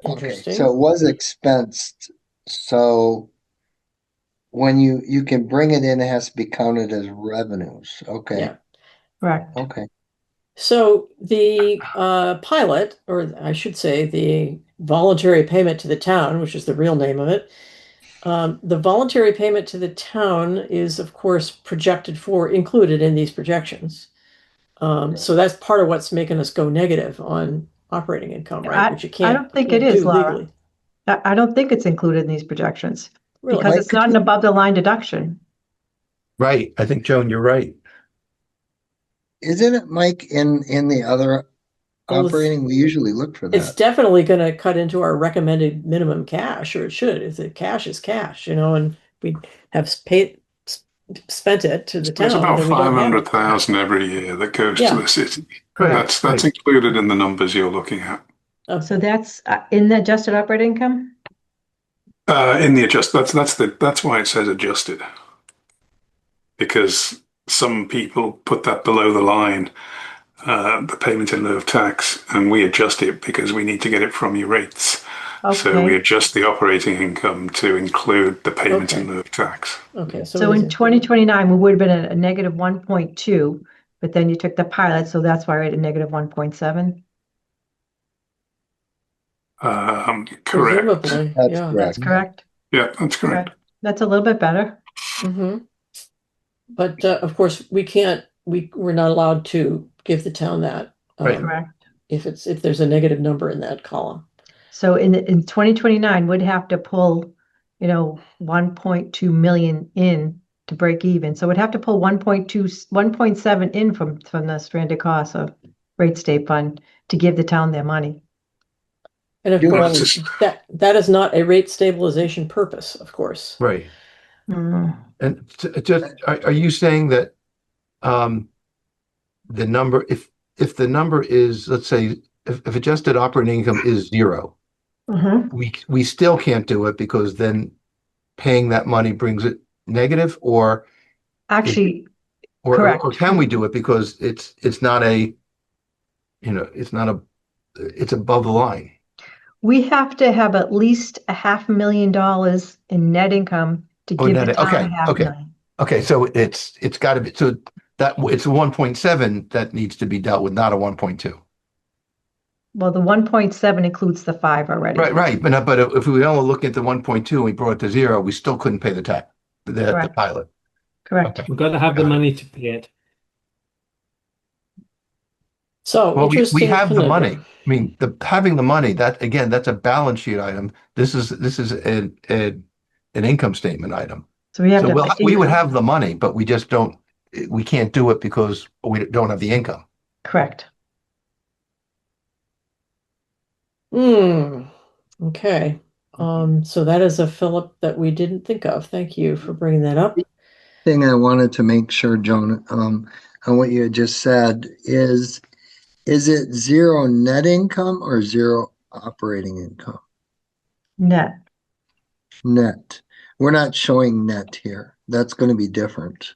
Interesting. So it was expensed. So when you can bring it in, it has to be counted as revenues. Okay, Yeah. Correct. okay. So the pilot, or I should say the voluntary payment to the town, which is the real name of it, the voluntary payment to the town is, of course, included in these projections. So that's part of what's making us go negative on operating income, right? Which you I don't think it can't is, do Laura. legally. I don't think it's included in these projections Really? because Mike, it's could not an you- above the line deduction. Right. I think, Joan, you're right. Isn't it, Mike, in the other Well, operating? We usually look for It's that. definitely going to cut into our recommended minimum cash, or it should. If the cash is cash, and we have spent it to the There's town, about then we don't have it. 500,000 every year that goes Yeah. to the city. Correct. That's included in the numbers you're looking at. So that's in the adjusted operating income? In the that's why it says adjusted. Because some people put that below the line, the payment in lieu of tax, and we adjust it because we need to get it from your rates. So we Okay. adjust the operating income to include the payment in Okay. lieu of tax. Okay, So in 2029, we would have been at a negative 1.2, but then you took the pilot, so that's why we're at a negative 1.7. Correct. presumably, That's yeah. That's correct. Yeah, that's correct. Okay. That's a little bit better. Mm-hmm. But of course, we're not allowed to give the town that Right. Correct. if there's a negative number in that column. So in 2029, we'd have to pull, 1.2 million in to break even. So we'd have to pull 1.7 in from the stranded costs of rate state fund to give the town their money. And of You course, want- that is not a rate stabilization purpose, of course. Right. And just, are you saying that the number, if the number is, let's say, if adjusted operating income is zero, we still can't do it because then paying that money brings it negative, or Actually, or correct. can we do it because it's not a, it's not a, it's above the line. We have to have at least $500,000 in net income to Oh, give the net, town okay, a half okay. million. Okay, so it's got to be, so that it's a 1.7 that needs to be dealt with, not a 1.2. Well, the 1.7 includes the 5 already. Right. But if we only look at the 1.2 and we brought it to zero, we still couldn't pay the tax, the Correct. pilot. Correct. Okay. We've got to have the Got it. money to pay it. So Well, we interesting have the money. conundrum. I mean, having the money, that again, that's a balance sheet item. This is an income statement item. So we have So to. we would have the money, but we just don't, we can't do it because we don't have the income. Correct. Okay. So that is a Philip that we didn't think of. Thank you for bringing that up. Thing I wanted to make sure, Joan, on what you had just said is it zero net income or zero operating income? Net. Net. We're not showing net here. That's going to be different.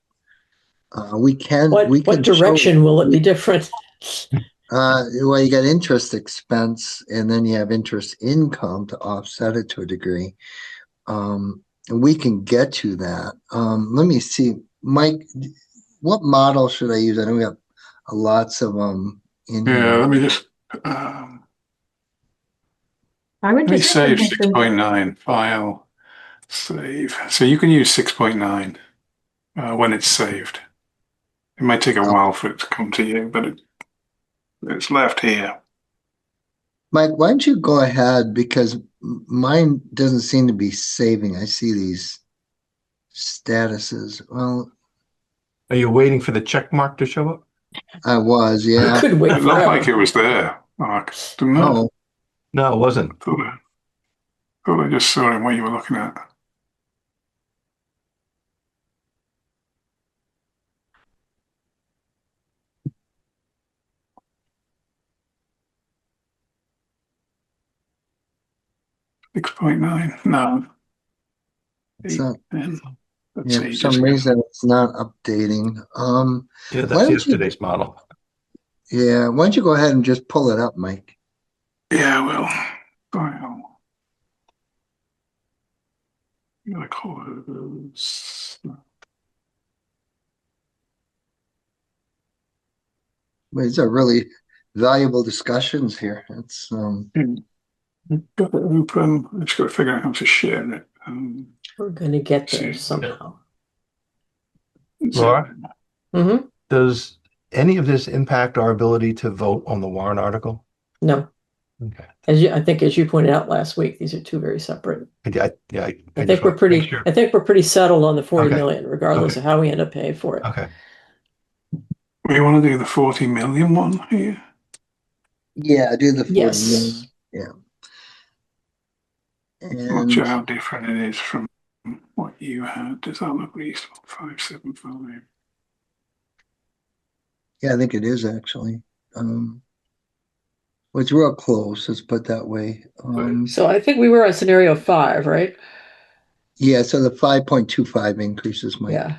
We can What direction will it be different? Well, you got interest expense and then you have interest income to offset it to a degree. We can get to that. Let me see, Mike, what model should I use? I know we have lots of in Yeah, here. let me just I would just save 6.9, file, save. So you can use 6.9 when it's saved. It might take a while for it to come to you, but it's left here. Mike, why don't you go ahead, because mine doesn't seem to be saving. I see these statuses. Well, Are you waiting for the check mark to show up? I was, You yeah. could wait It looked like forever. it was there, Mark, didn't it? Oh, No, it wasn't. Thought I just saw it what you were looking at. $6.9. No. it's not. 8, 10. That's Yeah, for ages some ago. reason it's not updating. Yeah, why that's don't you, yesterday's model. yeah, why don't you go ahead and just pull it up, Mike? Yeah, well, file. I'm gonna close. These are really valuable discussions here. It's Got it open. I just got to figure out how to share it. We're going to get there See. somehow. Laura, Mm-hmm. does any of this impact our ability to vote on the warrant article? No, Okay. I think as you pointed out last week, these are two very separate. I I just think we're want to make pretty. sure. I think we're pretty settled on the 40 Okay. million, regardless Okay. of how we end up paying for it. Okay. We want to do the 40 million one here. yeah, do the 40 Yes. million. Yeah. Not sure how And different it is from what you had. Does that look reasonable? 575. yeah, I think it is actually. Well, it's real close, let's put it that way. So I think we were on scenario 5, right? Yeah, so the 5.25 increases, Mike. Yeah.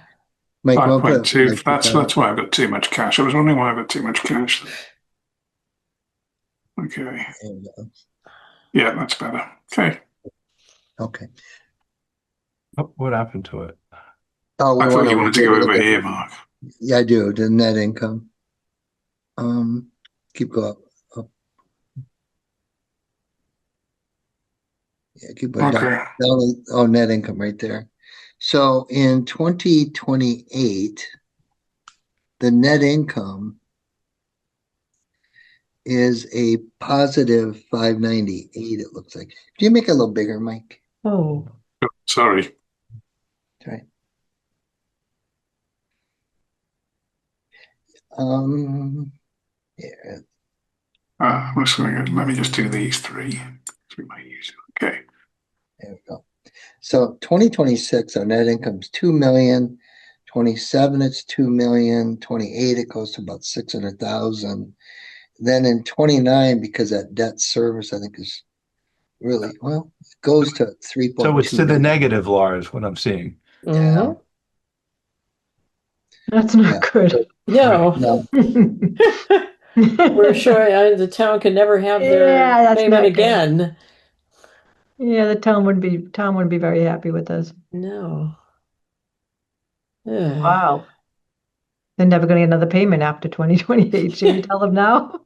Mike, we'll put it 5.2. 5.25. That's why I've got too much cash. I was wondering why I've got too much cash. Okay. And, Yeah, that's better. Okay. okay. What happened to it? Oh, I we thought want you to wanted to get go rid of over it. here, Mark. Yeah, I do. The net income. Keep going up. Yeah, keep going down. Okay. Down. Oh, net income right there. So in 2028, the net income is a positive 598, it looks like. Do you make it a little bigger, Mike? Oh, Sorry. Okay. Yeah. I'm just going to let me just do these three. We might use it. Okay. There we go. So 2026, our net income's 2 million. 27, it's 2 million. 28, it goes to about 600,000. Then in 29, because that debt service, I think is really, well, it goes to 3.2 So it's to the million. negative, Laura, is what I'm seeing. Mhm. That's not good. No, No, we're sure the town can never have Yeah, their that's payment not good. again. Yeah, the town wouldn't be very happy with us. No. Ugh. Wow. They're never gonna get another payment after 2028. Should we tell them now?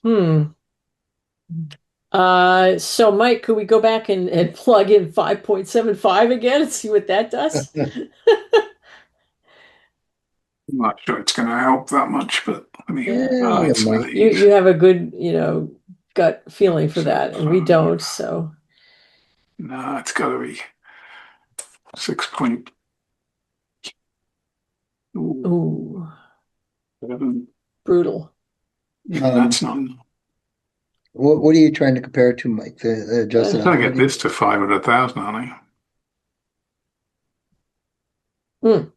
Hmm. So Mike, could we go back and plug in 5.75 again and see what that does? I'm not sure it's going to help that much, but let me Yeah. hide some of You these. have a good, gut feeling for that, and we don't, so No, it's got to be 6 point. Ooh, ooh, 7. brutal. Even that's not enough. what are you trying to compare it to, Mike? The adjusted I'm trying to get operating? this to 500,000, aren't I? Hmm.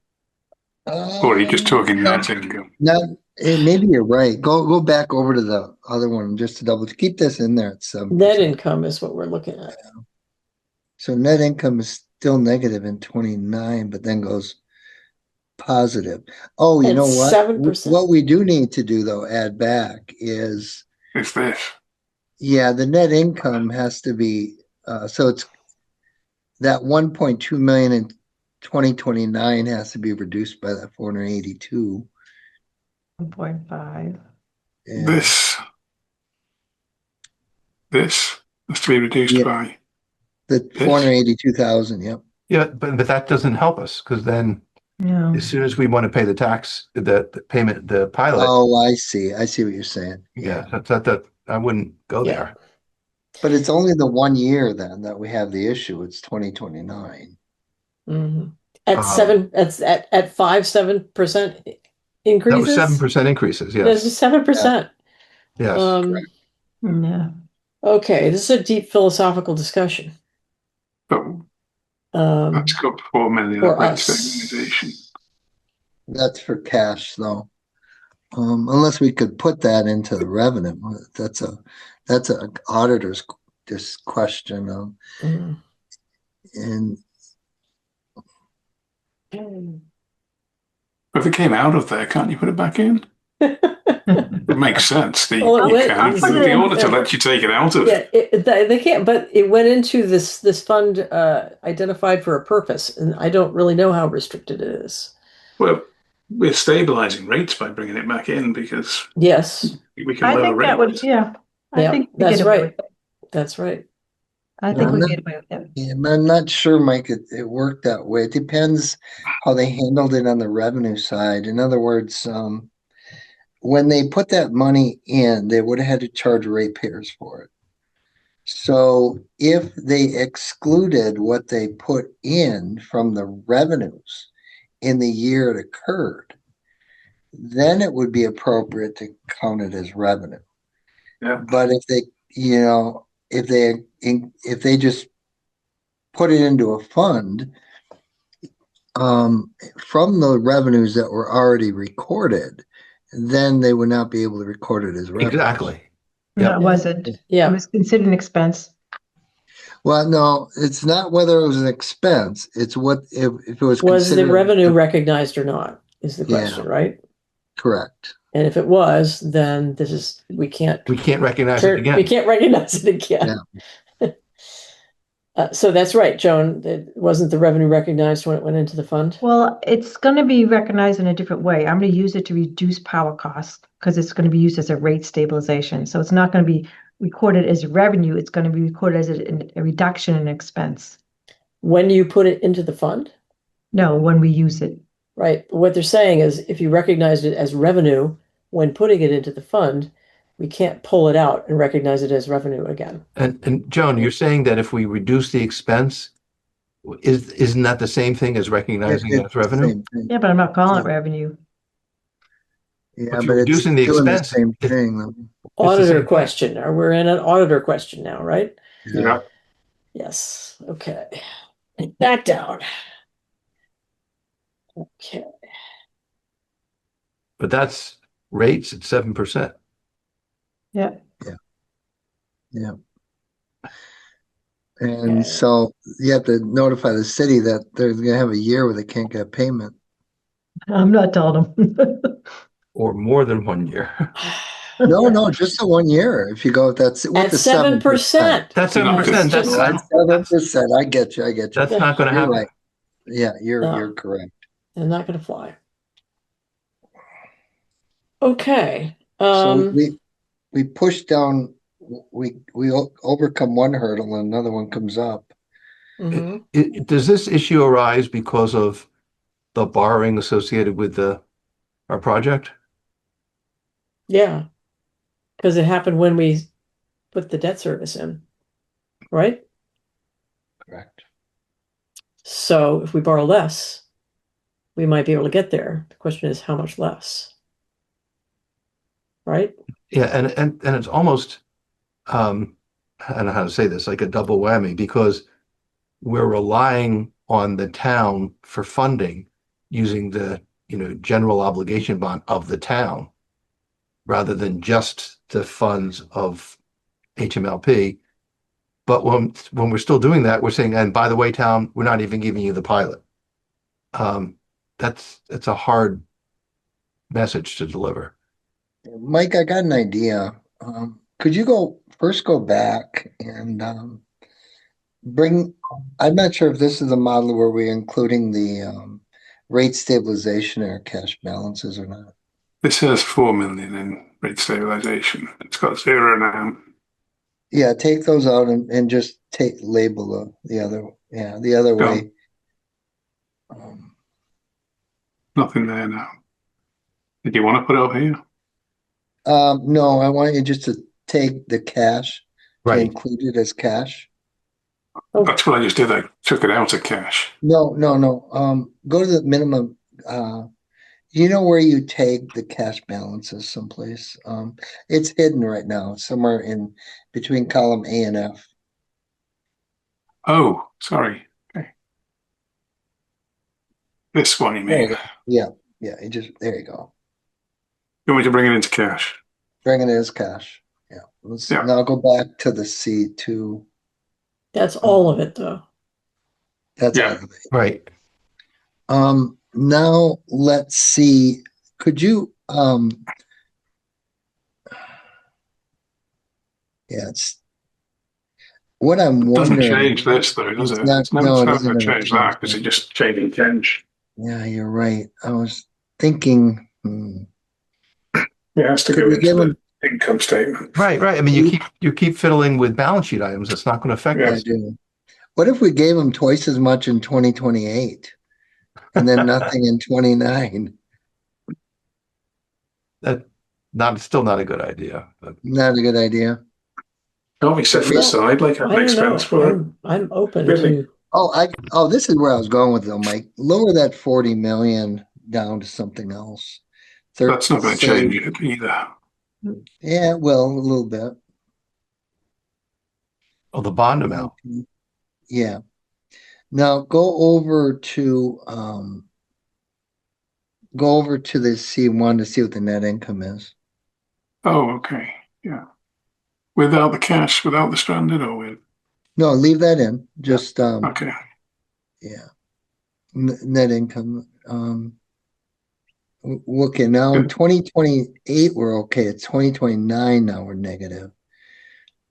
Or are you just talking No, net income? no, maybe you're right. Go back over to the other one just to double keep this in there at 7%. Net income is what we're looking at. So net income is still negative in 29, but then goes positive. Oh, you And know what? 7%. What we do need to do though, add back is, It's this. yeah, the net income has to be, so it's that 1.2 million in 2029 has to be reduced by that 482. 1.5. And This has to be reduced yeah, by the this. 482,000, yep. Yeah, but that doesn't help us because then No. as soon as we want to pay the tax, the payment, the pilot, Oh, I see. I see what you're saying. yeah, that I wouldn't go Yeah. there. But it's only the 1 year then that we have the issue. It's 2029. Mhm. At Um, 7, at 5-7% That was increases. 7% increases, There's yes. just 7%. Yes. Yeah. Okay, this is a deep philosophical discussion. But Um, that's got 4 million for of rate us. stabilization. That's for cash though. Unless we could put that into the revenue. That's a auditor's just question. Mm. And But if it came out of there, can't you put it back in? It makes sense. Well, You went- can. put it The in. auditor lets you take it out of. Yeah, they can't, but it went into this fund identified for a purpose, and I don't really know how restricted it is. Well, we're stabilizing rates by bringing it back in because Yes, we can I lower think that rates. would, yeah. I yeah, think we that's get away right. with it. That's right. I think I'm we not, get away with it. yeah, I'm not sure, Mike, it worked that way. It depends how they handled it on the revenue side. In other words, when they put that money in, they would have had to charge ratepayers for it. So if they excluded what they put in from the revenues in the year it occurred, then it would be appropriate to count it as revenue. Yeah. But if they, if they just put it into a fund, from the revenues that were already recorded, then they would not be able to record it as revenue. Exactly. No, Yep. it wasn't. It Yeah, was considered an expense. Well, no, it's not whether it was an expense. It's what if it was was the considered. revenue recognized or not is the Yeah. question, right? Correct. And if it was, then we can't We can't recognize it we again. can't recognize it again. So that's right, Joan. It wasn't the revenue recognized when it went into the fund? Well, it's going to be recognized in a different way. I'm going to use it to reduce power costs because it's going to be used as a rate stabilization. So it's not going to be recorded as revenue. It's going to be recorded as a reduction in expense. When you put it into the fund? No, when we use it. Right. What they're saying is if you recognized it as revenue when putting it into the fund, we can't pull it out and recognize it as revenue again. And Joan, you're saying that if we reduce the expense, isn't that the same thing as recognizing it It's as the revenue? same thing. Yeah, but I'm not calling it revenue. Yeah, If but you're it's reducing the doing the expense, same thing. the Auditor same thing. question. We're in an auditor question now, right? Yeah. Yes, okay. Write that down. Okay. But that's rates at 7%. Yeah. Yeah. And Okay. so you have to notify the city that they're gonna have a year where they can't get payment. I'm not telling them. Or more than 1 year. No, Yeah. no, just the 1 year. If you go with that's with At the 7%. 7%. That's 7%. That's just- At 7%. I get you. I get you. That's not going to You're happen. right. Yeah, you're No. correct. They're not gonna fly. Okay. So we push down. We overcome one hurdle and another one comes up. mhm. Does this issue arise because of the borrowing associated with our project? Yeah, because it happened when we put the debt service in, right? Correct. So if we borrow less, we might be able to get there. The question is how much less, right? Yeah, and it's almost I don't know how to say this, like a double whammy, because we're relying on the town for funding using the general obligation bond of the town rather than just the funds of HMLP. But when we're still doing that, we're saying, and by the way, town, we're not even giving you the pilot. It's a hard message to deliver. Mike, I got an idea. Could you go back and bring, I'm not sure if this is a model where we're including the rate stabilization in our cash balances or not. This has 4 million in rate stabilization. It's got 0 now. Yeah, take those out and just label the other Go. way. Nothing there now. Did you want to put it up here? No, I want you just to take the cash to Right. include it as cash. That's what I just did. I took it out of cash. No. Go to the minimum. You know where you take the cash balances someplace. It's hidden right now, somewhere in between column A and F. Oh, sorry. Okay. This one, you There you mean? go. Yeah. There you go. You want me to bring it into cash? Bring it as cash. Yeah. Let's Yeah. now go back to the C2. That's all of it, though. That's Yeah. all of it. Right. Now let's see. Could you yeah, it's what I'm It doesn't wondering. change this though, does It's it? not, It's never, no, it's it never isn't going to gonna change that change because that. it just changing cash. Yeah, you're right. I was thinking, It has to could go we into give the them? income statement. Right. I mean, you keep fiddling with balance sheet items. It's not going to affect Yeah. I us. do. What if we gave them twice as much in 2028 and then nothing in 29? Still not a good idea. But Not a good idea. Can't we set it Well, aside like have I an don't know. expense for it? I'm open Really? to. This is where I was going with though, Mike. Lower that 40 million down to something else. That's not going to change it either. Yeah, well, a little bit. oh, the bond amount. Yeah. Now go over to the C1 to see what the net income is. Oh, okay. Yeah. Without the cash, without the stranded or with? No, leave that in. Just Okay. yeah. Net income. Okay, now in Good. 2028 we're okay. It's 2029 now we're negative.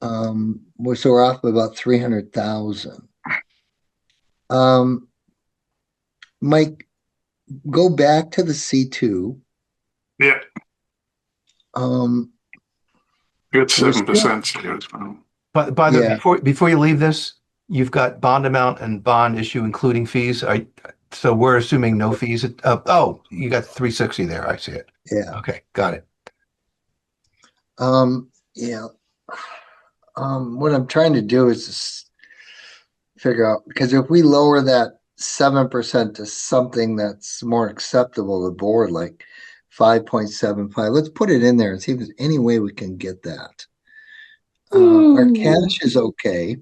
So we're off by about 300,000. Mike, go back to the C2. Yeah. Good We're still- 7% here as well. But by the Yeah. before you leave this, you've got bond amount and bond issue including fees. So we're assuming no fees. You got 360 there. I see it. Yeah. Okay, got it. Yeah. What I'm trying to do is just figure out, because if we lower that 7% to something that's more acceptable to the board, like 5.75, let's put it in there and see if there's any way we can get that. Our cash is okay.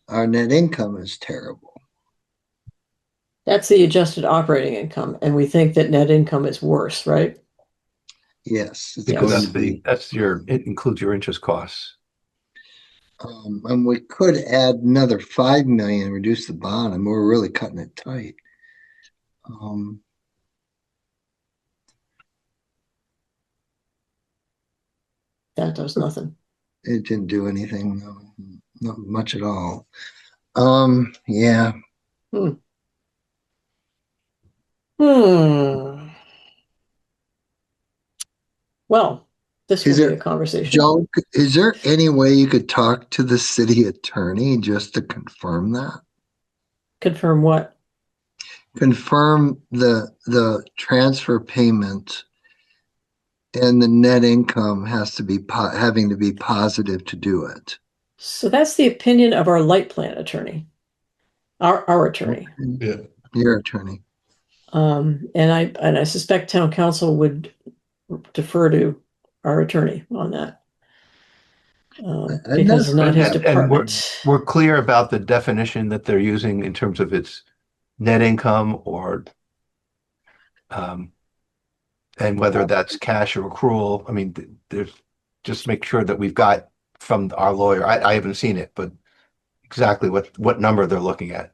our net income is terrible. That's the adjusted operating income, and we think that net income is worse, right? Yes, it's Because going Yes. to be. it includes your interest costs. And we could add another 5 million, reduce the bond, and we're really cutting it tight. That does nothing. It didn't do anything, no, not much at all. Yeah. Well, this Is will be there, a conversation. Joe, is there any way you could talk to the city attorney just to confirm that? Confirm what? Confirm the transfer payment and the net income has to be having to be positive to do it. So that's the opinion of our light plant attorney, our attorney. Yeah. Your attorney. And I suspect town council would defer to our attorney on that. Because it's not his And department. we're clear about the definition that they're using in terms of its net income or and whether that's cash or accrual. I mean, there's just make sure that we've got from our lawyer. I haven't seen it, but exactly what number they're looking at.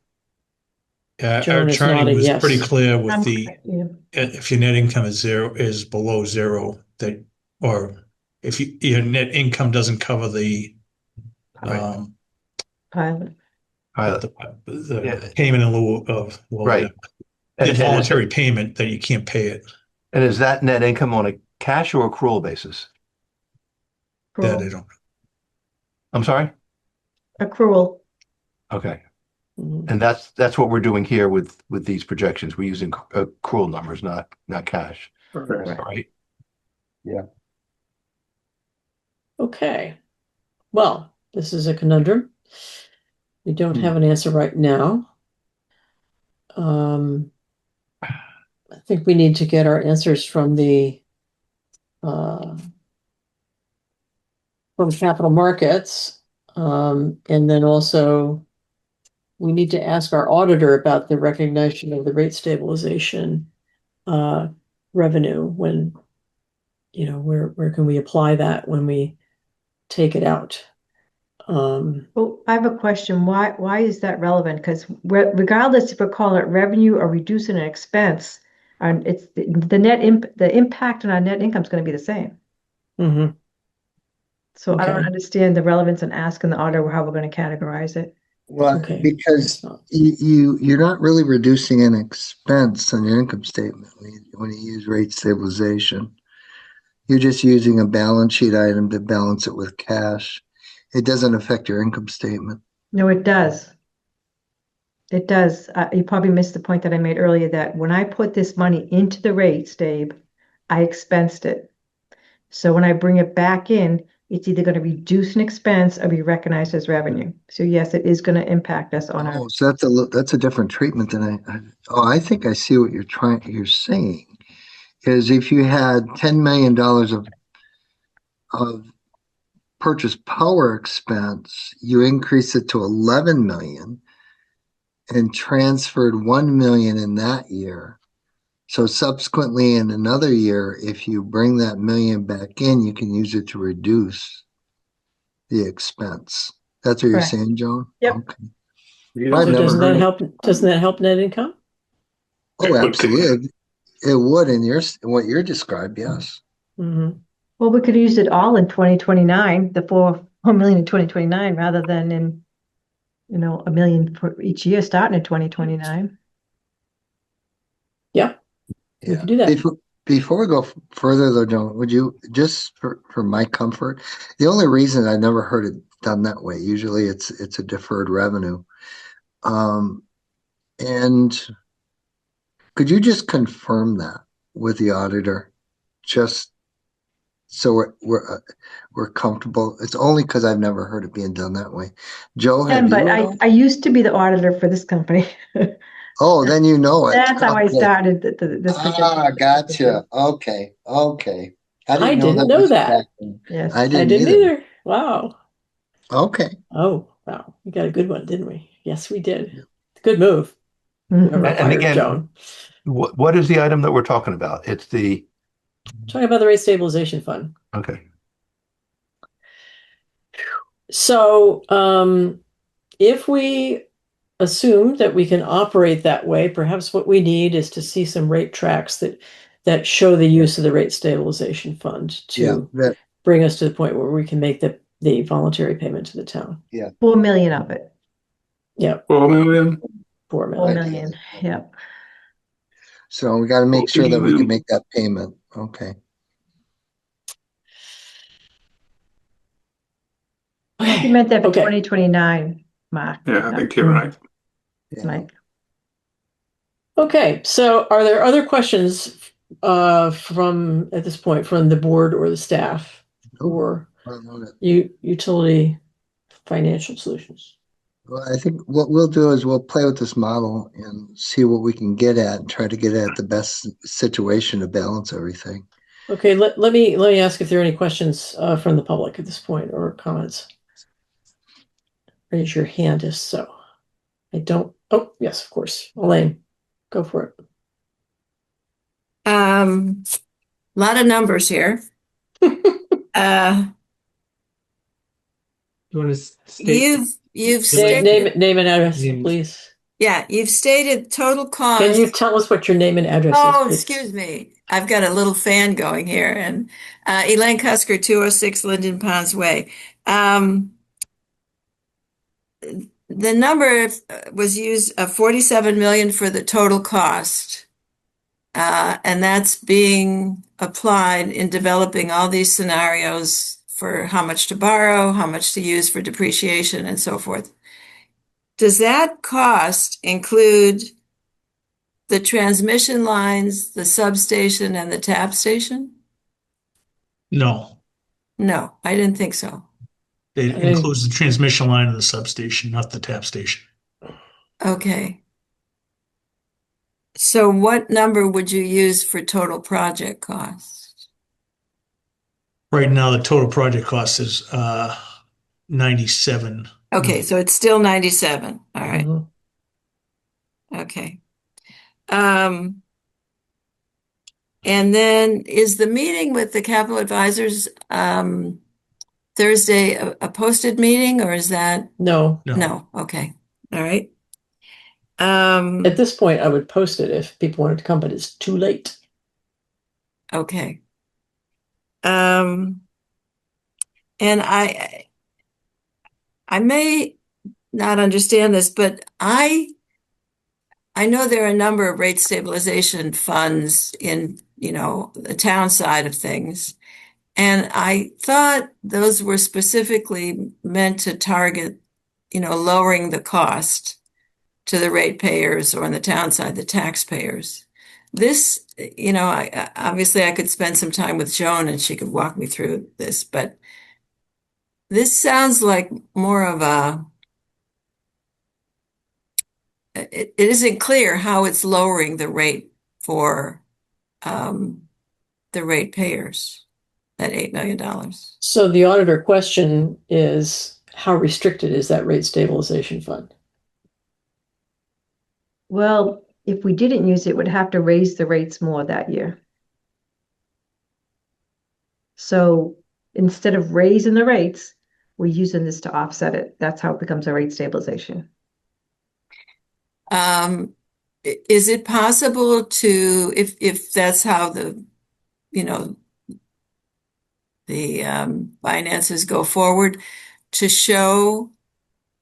Our Joan is attorney nodding was yes. pretty clear with Yeah. if your net income is below zero, that, or if your net income doesn't cover the Right. Pilot. the payment in lieu of, well, Right. the And, voluntary payment, that you can't pay it. and is that net income on a cash or accrual basis? That Accrual. I don't. I'm sorry? Accrual. Okay. Mhm. And that's what we're doing here with these projections. We're using accrual numbers, not cash. Right. Right? Okay. Well, this is a conundrum. We don't have an answer right now. I think we need to get our answers from capital markets. And then also we need to ask our auditor about the recognition of the rate stabilization revenue when, where can we apply that when we take it out? Well, I have a question. Why is that relevant? Because regardless if we call it revenue or reducing an expense, and it's the impact on our net income is going to be the same. Mhm. So I don't Okay. understand the relevance in asking the auditor how we're going to categorize it. Well, Okay. because you're not really reducing an expense on your income statement when you use rate stabilization. You're just using a balance sheet item to balance it with cash. It doesn't affect your income statement. No, it does. It does. You probably missed the point that I made earlier that when I put this money into the rate, Stabe, I expensed it. So when I bring it back in, it's either going to reduce an expense or be recognized as revenue. So yes, it is going to impact us on our. Oh, so that's a different treatment than I think I see what you're saying is if you had $10 million of purchase power expense, you increase it to 11 million and transferred 1 million in that year. So subsequently in another year, if you bring that million back in, you can use it to reduce the expense. That's what you're Correct. saying, Joan? Yep. Okay. So I've never doesn't heard that of- help? Doesn't that help net income? Oh, It would do. absolutely. It would in what you're described, yes. Mm-hmm. Well, we could use it all in 2029, the 4 million in 2029 rather than in, $1 million for each year starting in 2029. Yeah, we can do that. Before we go further though, Joan, would you, just for my comfort, the only reason I never heard it done that way, usually it's a deferred revenue. And could you just confirm that with the auditor? Just so we're comfortable. It's only because I've never heard it being done that way. Joe, have But you at all? I used to be the auditor for this company. Oh, then you know it. That's how I Okay. started this particular. Gotcha. Okay. I didn't know was that. back then. Yes. I I didn't didn't either. either. Wow. Okay. Oh, Wow, we got a good one, didn't we? Yes, we did. Good move. Mhm. Whoever And hired again, Joan. what is the item that we're talking about? It's the, Talking about the rate stabilization fund. okay. So, if we assume that we can operate that way, perhaps what we need is to see some rate tracks that show the use of the rate stabilization fund Yeah, to that, bring us to the point where we can make the voluntary payment to the town. 4 million of it. Yep, 4 million. 4 4 million. million, yep. so we gotta make sure that we can make that payment. Okay. You meant that for Okay. 2029, Mark. Yeah, I think you're right. Yeah. Mike. Okay, so are there other questions from at this point from the board or the staff or utility financial solutions? Well, I think what we'll do is we'll play with this model and see what we can get at and try to get at the best situation to balance everything. Okay, let me ask if there are any questions from the public at this point or comments. Raise your hand if so. I don't. Oh, yes, of course. Elaine, go for it. Lot of numbers here. You want to state You've Name- stated, Name and address, Names. please. yeah, you've stated total cost. Can you tell us what your name and address is, Oh, please? excuse me. I've got a little fan going here. And Elaine Cusker, 206 Linden Ponds Way. The number was used 47 million for the total cost. And that's being applied in developing all these scenarios for how much to borrow, how much to use for depreciation, and so forth. Does that cost include the transmission lines, the substation, and the tap station? No, No, I didn't think so. it includes the transmission line and the substation, not the tap station. Okay. So what number would you use for total project cost? Right now, the total project cost is 97. Okay, so it's still 97. All right. Mhm. Okay. And then is the meeting with the capital advisors Thursday a posted meeting, or is that? No. No. Okay. All right. At this point, I would post it if people wanted to come, but it's too late. Okay. And I may not understand this, but I know there are a number of rate stabilization funds in, the town side of things. And I thought those were specifically meant to target, lowering the cost to the ratepayers, or on the town side, the taxpayers. This, obviously I could spend some time with Joan and she could walk me through this, but this sounds like more of it isn't clear how it's lowering the rate for the ratepayers, that $8 million. So the auditor question is, how restricted is that rate stabilization fund? Well, if we didn't use it, we'd have to raise the rates more that year. So instead of raising the rates, we're using this to offset it. That's how it becomes a rate stabilization. Is it possible to, if that's how the finances go forward, to show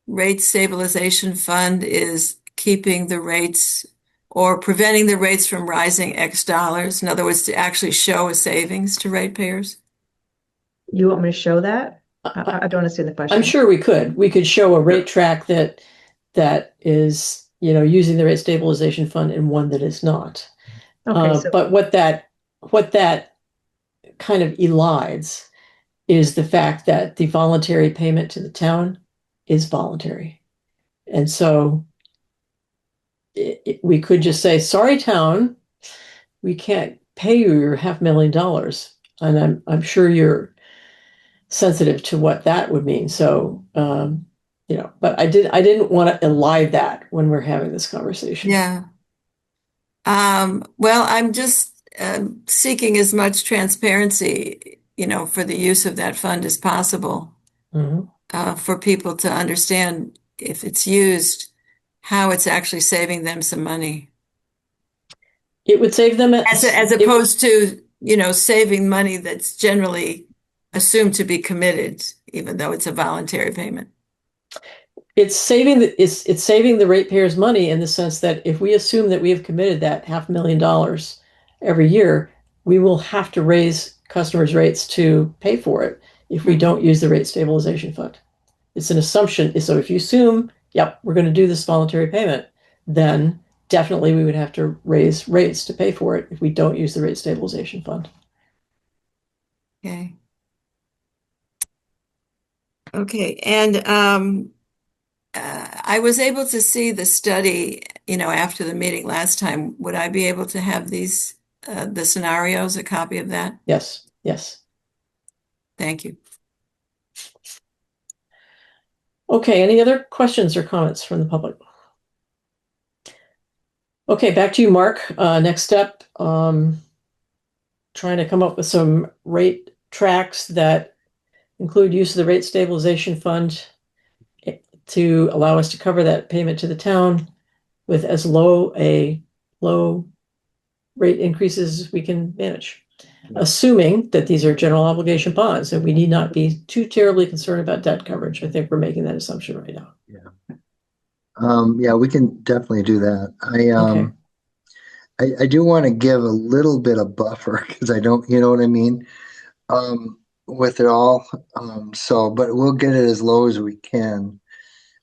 rate stabilization fund is keeping the rates or preventing the rates from rising X dollars? In other words, to actually show a savings to ratepayers? You want me to show that? I don't understand the question. I'm sure we could. We could show a rate track that is, using the rate stabilization fund and one that is not. Okay, so But what that kind of elides is the fact that the voluntary payment to the town is voluntary. And so we could just say, sorry, town, we can't pay you your $500,000. And I'm sure you're sensitive to what that would mean. So but I didn't want to elide that when we're having this conversation. Yeah. Well, I'm just seeking as much transparency, for the use of that fund as possible, Mhm. for people to understand if it's used, how it's actually saving them some money. It would save them As opposed to, saving money that's generally assumed to be committed, even though it's a voluntary payment. it's saving the ratepayers money in the sense that if we assume that we have committed that $500,000 every year, we will have to raise customers' rates to pay for it if we don't use the rate stabilization fund. It's an assumption. So if you assume, yep, we're going to do this voluntary payment, then definitely we would have to raise rates to pay for it if we don't use the rate stabilization fund. Okay. Okay. And I was able to see the study, after the meeting last time. Would I be able to have the scenarios, a copy of that? Yes, yes. Thank you. Okay, any other questions or comments from the public? Okay, back to you, Mark. Next step, trying to come up with some rate tracks that include use of the rate stabilization fund to allow us to cover that payment to the town with as low rate increases as we can manage. Assuming that these are general obligation bonds and we need not be too terribly concerned about debt coverage. I think we're making that assumption right now. Yeah, we can definitely do that. Okay. I do want to give a little bit of buffer because I don't, you know what I mean? With it all. But we'll get it as low as we can.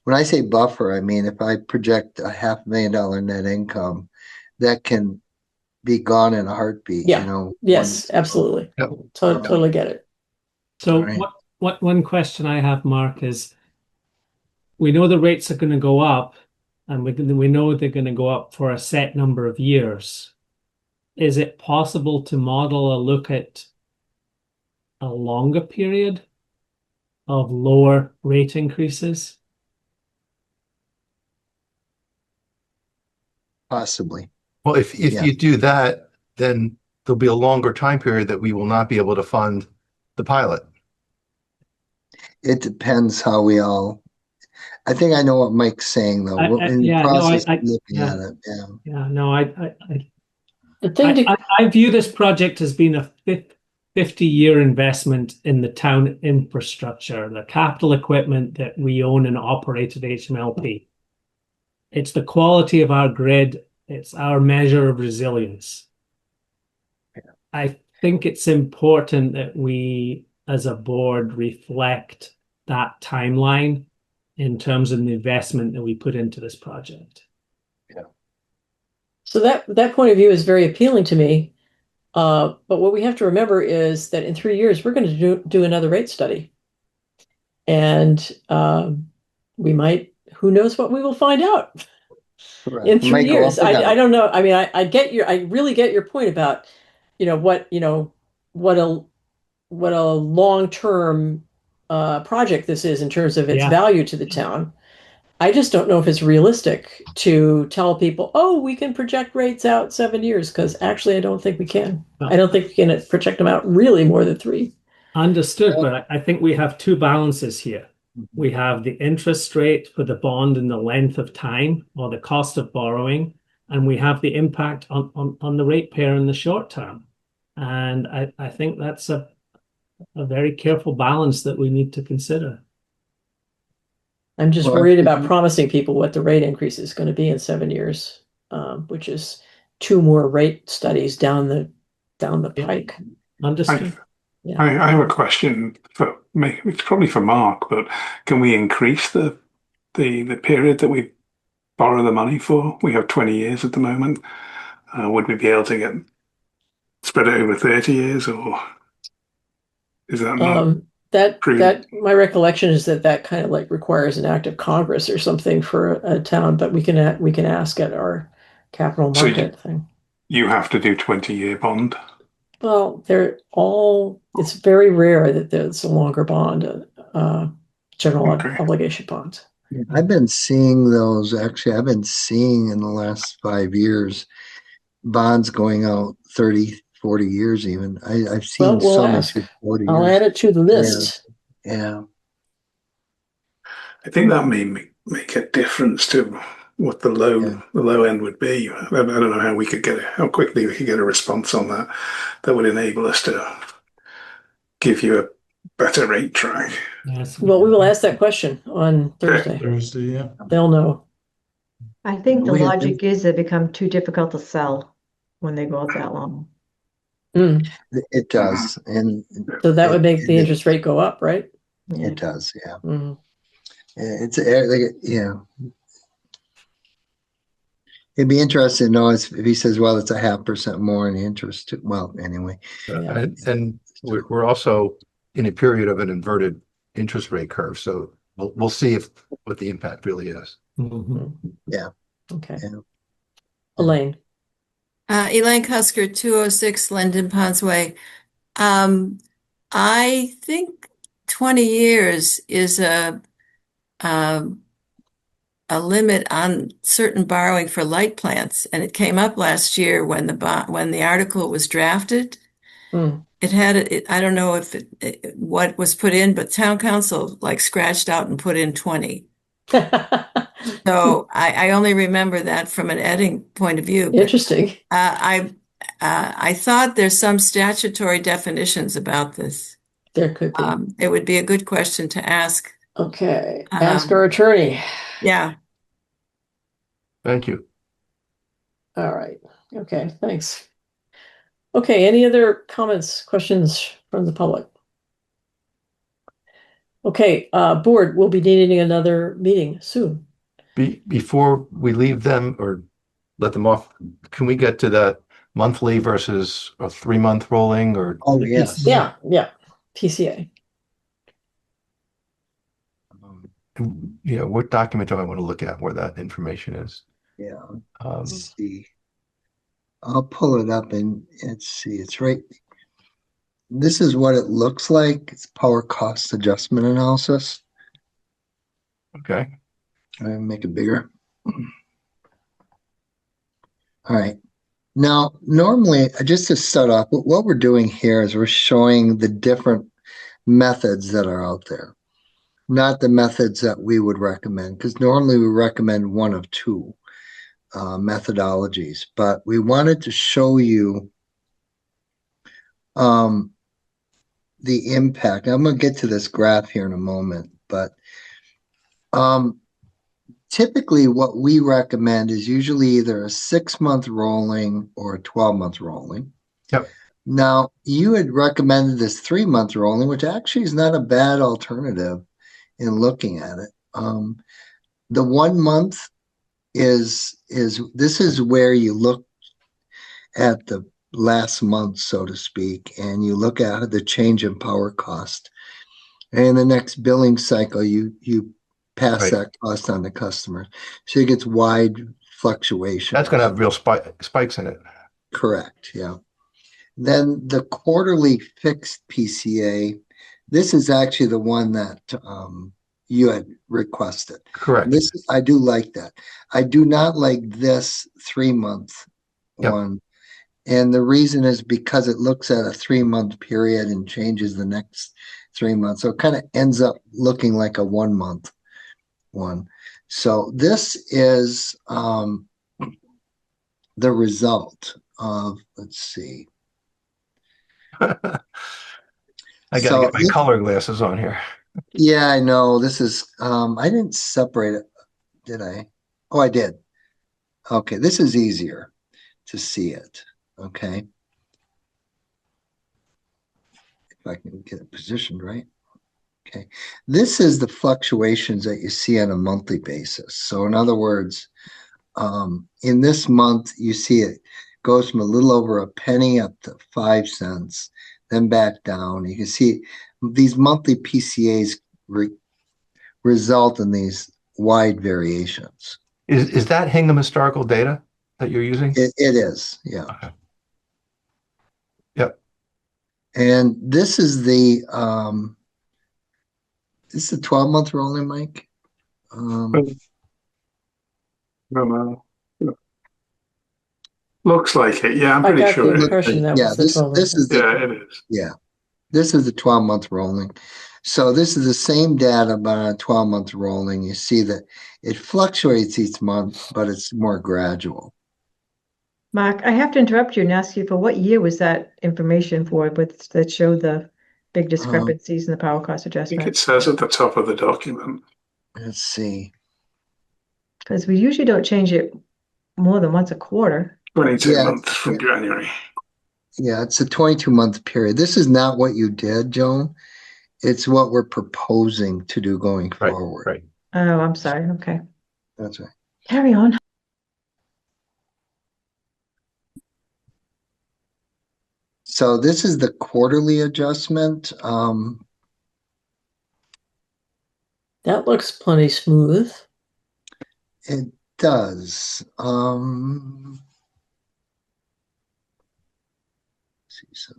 When I say buffer, I mean if I project a $500,000 net income, that can be gone in a heartbeat, Yeah. Yes, absolutely. Yep. Totally get it. So Right. what one question I have, Mark, is we know the rates are going to go up, and we know they're going to go up for a set number of years. Is it possible to model a look at a longer period of lower rate increases? Possibly. Well, if Yeah. you do that, then there'll be a longer time period that we will not be able to fund the pilot. It depends how we all. I think I know what Mike's saying though. We're in the process of looking at it. Yeah. Yeah, no, The thing to I view this project as being a 50-year investment in the town infrastructure, the capital equipment that we own and operate at HMLP. It's the quality of our grid. It's our measure of resilience. I think it's important that we, as a board, reflect that timeline in terms of the investment that we put into this project. So that point of view is very appealing to me. But what we have to remember is that in 3 years, we're going to do another rate study. And we might, who knows what we will find out Correct. in 3 years. I don't know. I mean, I really get your point about, what a long-term project this is in terms of its value to the town. I just don't know if it's realistic to tell people, oh, we can project rates out 7 years, because actually I don't think we can. No. I don't think we can project them out really more than 3. Understood, but I think we have two balances here. We have the interest rate for the bond and the length of time or the cost of borrowing, and we have the impact on the ratepayer in the short term. And I think that's a very careful balance that we need to consider. I'm just worried about promising people what the rate increase is going to be in 7 years, which is 2 more rate studies down the pike. Understood. I have a question for me. It's probably for Mark, but can we increase the period that we borrow the money for? We have 20 years at the moment. Would we be able to spread it over 30 years, or is that not? That my recollection is that kind of like requires an act of Congress or something for a town, but we can ask at our capital market thing. You have to do 20-year bond. Well, it's very rare that there's a longer bond, general obligation bonds. I've been seeing those, actually, I've been seeing in the last 5 years, bonds going out 30, 40 years even. I've Well, seen we'll some ask. into 40 I'll years. add it to the list. Yeah. I think that may make a difference to what the low end would be. I don't know how quickly we could get a response on that would enable us to give you a better rate track. Yes. Well, we will ask that question on Thursday. Thursday, yeah. They'll know. I think the We have logic is they become too difficult to sell when they go out that long. Mm. It does. And So that would make the interest rate go up, right? Yeah. it does, yeah. Mm. Yeah. It'd be interesting to know if he says, well, it's a 0.5% more in the interest. Well, anyway. Yeah. And we're also in a period of an inverted interest rate curve. So we'll see what the impact really is. Mhm. Yeah. Okay. Yeah. Elaine. Elaine Cusker, 206 Linden Ponds Way. I think 20 years is um, a limit on certain borrowing for light plants, and it came up last year when the article was drafted. Mm. It had I don't know if what was put in, but town council like scratched out and put in 20. So I only remember that from an editing point of view. But, Interesting. I thought there's some statutory definitions about this. There could be. It would be a good question to ask. Okay. Ask our attorney. Yeah. Thank you. All right. Okay. Thanks. Okay. Any other comments, questions from the public? Okay. Board will be needing another meeting soon. Before we leave them or let them off, can we get to that monthly versus a 3-month rolling or? Oh, yes. Yeah. Yeah. PCA. Yeah, what document do I want to look at where that information is? Yeah. Um, Let's see. I'll pull it up and let's see. It's right. This is what it looks like. It's power cost adjustment analysis. okay. I'll make it bigger. All right. Now, normally, just to start off, what we're doing here is we're showing the different methods that are out there, not the methods that we would recommend, because normally we recommend one of two methodologies, but we wanted to show you the impact. I'm going to get to this graph here in a moment, but typically what we recommend is usually either a 6-month rolling or a 12-month rolling. Yep. Now, you had recommended this 3-month rolling, which actually is not a bad alternative in looking at it. The 1 month is this is where you look at the last month, so to speak, and you look at the change in power cost. And in the next billing cycle, you pass Right. that cost on to customers. So it gets wide fluctuation. That's going to have real spikes in it. Correct. Yeah. Then the quarterly fixed PCA, this is actually the one that you had requested. Correct. I do like that. I do not like this 3-month Yep. one. And the reason is because it looks at a 3-month period and changes the next 3 months. So it kind of ends up looking like a 1-month one. So this is the result of, let's see. I got to get my color glasses on here. Yeah, I know. This is, I didn't separate it, did I? Oh, I did. Okay, this is easier to see it. Okay. If I can get it positioned right. Okay. This is the fluctuations that you see on a monthly basis. So in other words, in this month, you see it goes from a little over a penny up to 5 cents, then back down. You can see these monthly PCAs result in these wide variations. Is that Hingham historical data that you're using? It is, yeah. Okay. Yep. And this is the 12-month rolling, Mike. Um, don't know. Looks like it. Yeah, I'm I pretty got the sure. impression that yeah, was the 12 this is month. the, Yeah, it is. yeah, this is the 12-month rolling. So this is the same data, but on a 12-month rolling. You see that it fluctuates each month, but it's more gradual. Mark, I have to interrupt you and ask you for what year was that information for, but that showed the big discrepancies in the power cost I think it adjustment? says at the top of the document. Let's see. Because we usually don't change it more than once a quarter. 22 Yeah, months from January. yeah, it's a 22-month period. This is not what you did, Joan. It's what we're proposing to do going Right, forward. right. Oh, I'm sorry. Okay. That's right. Carry on. So this is the quarterly adjustment. That looks plenty smooth. It does. See,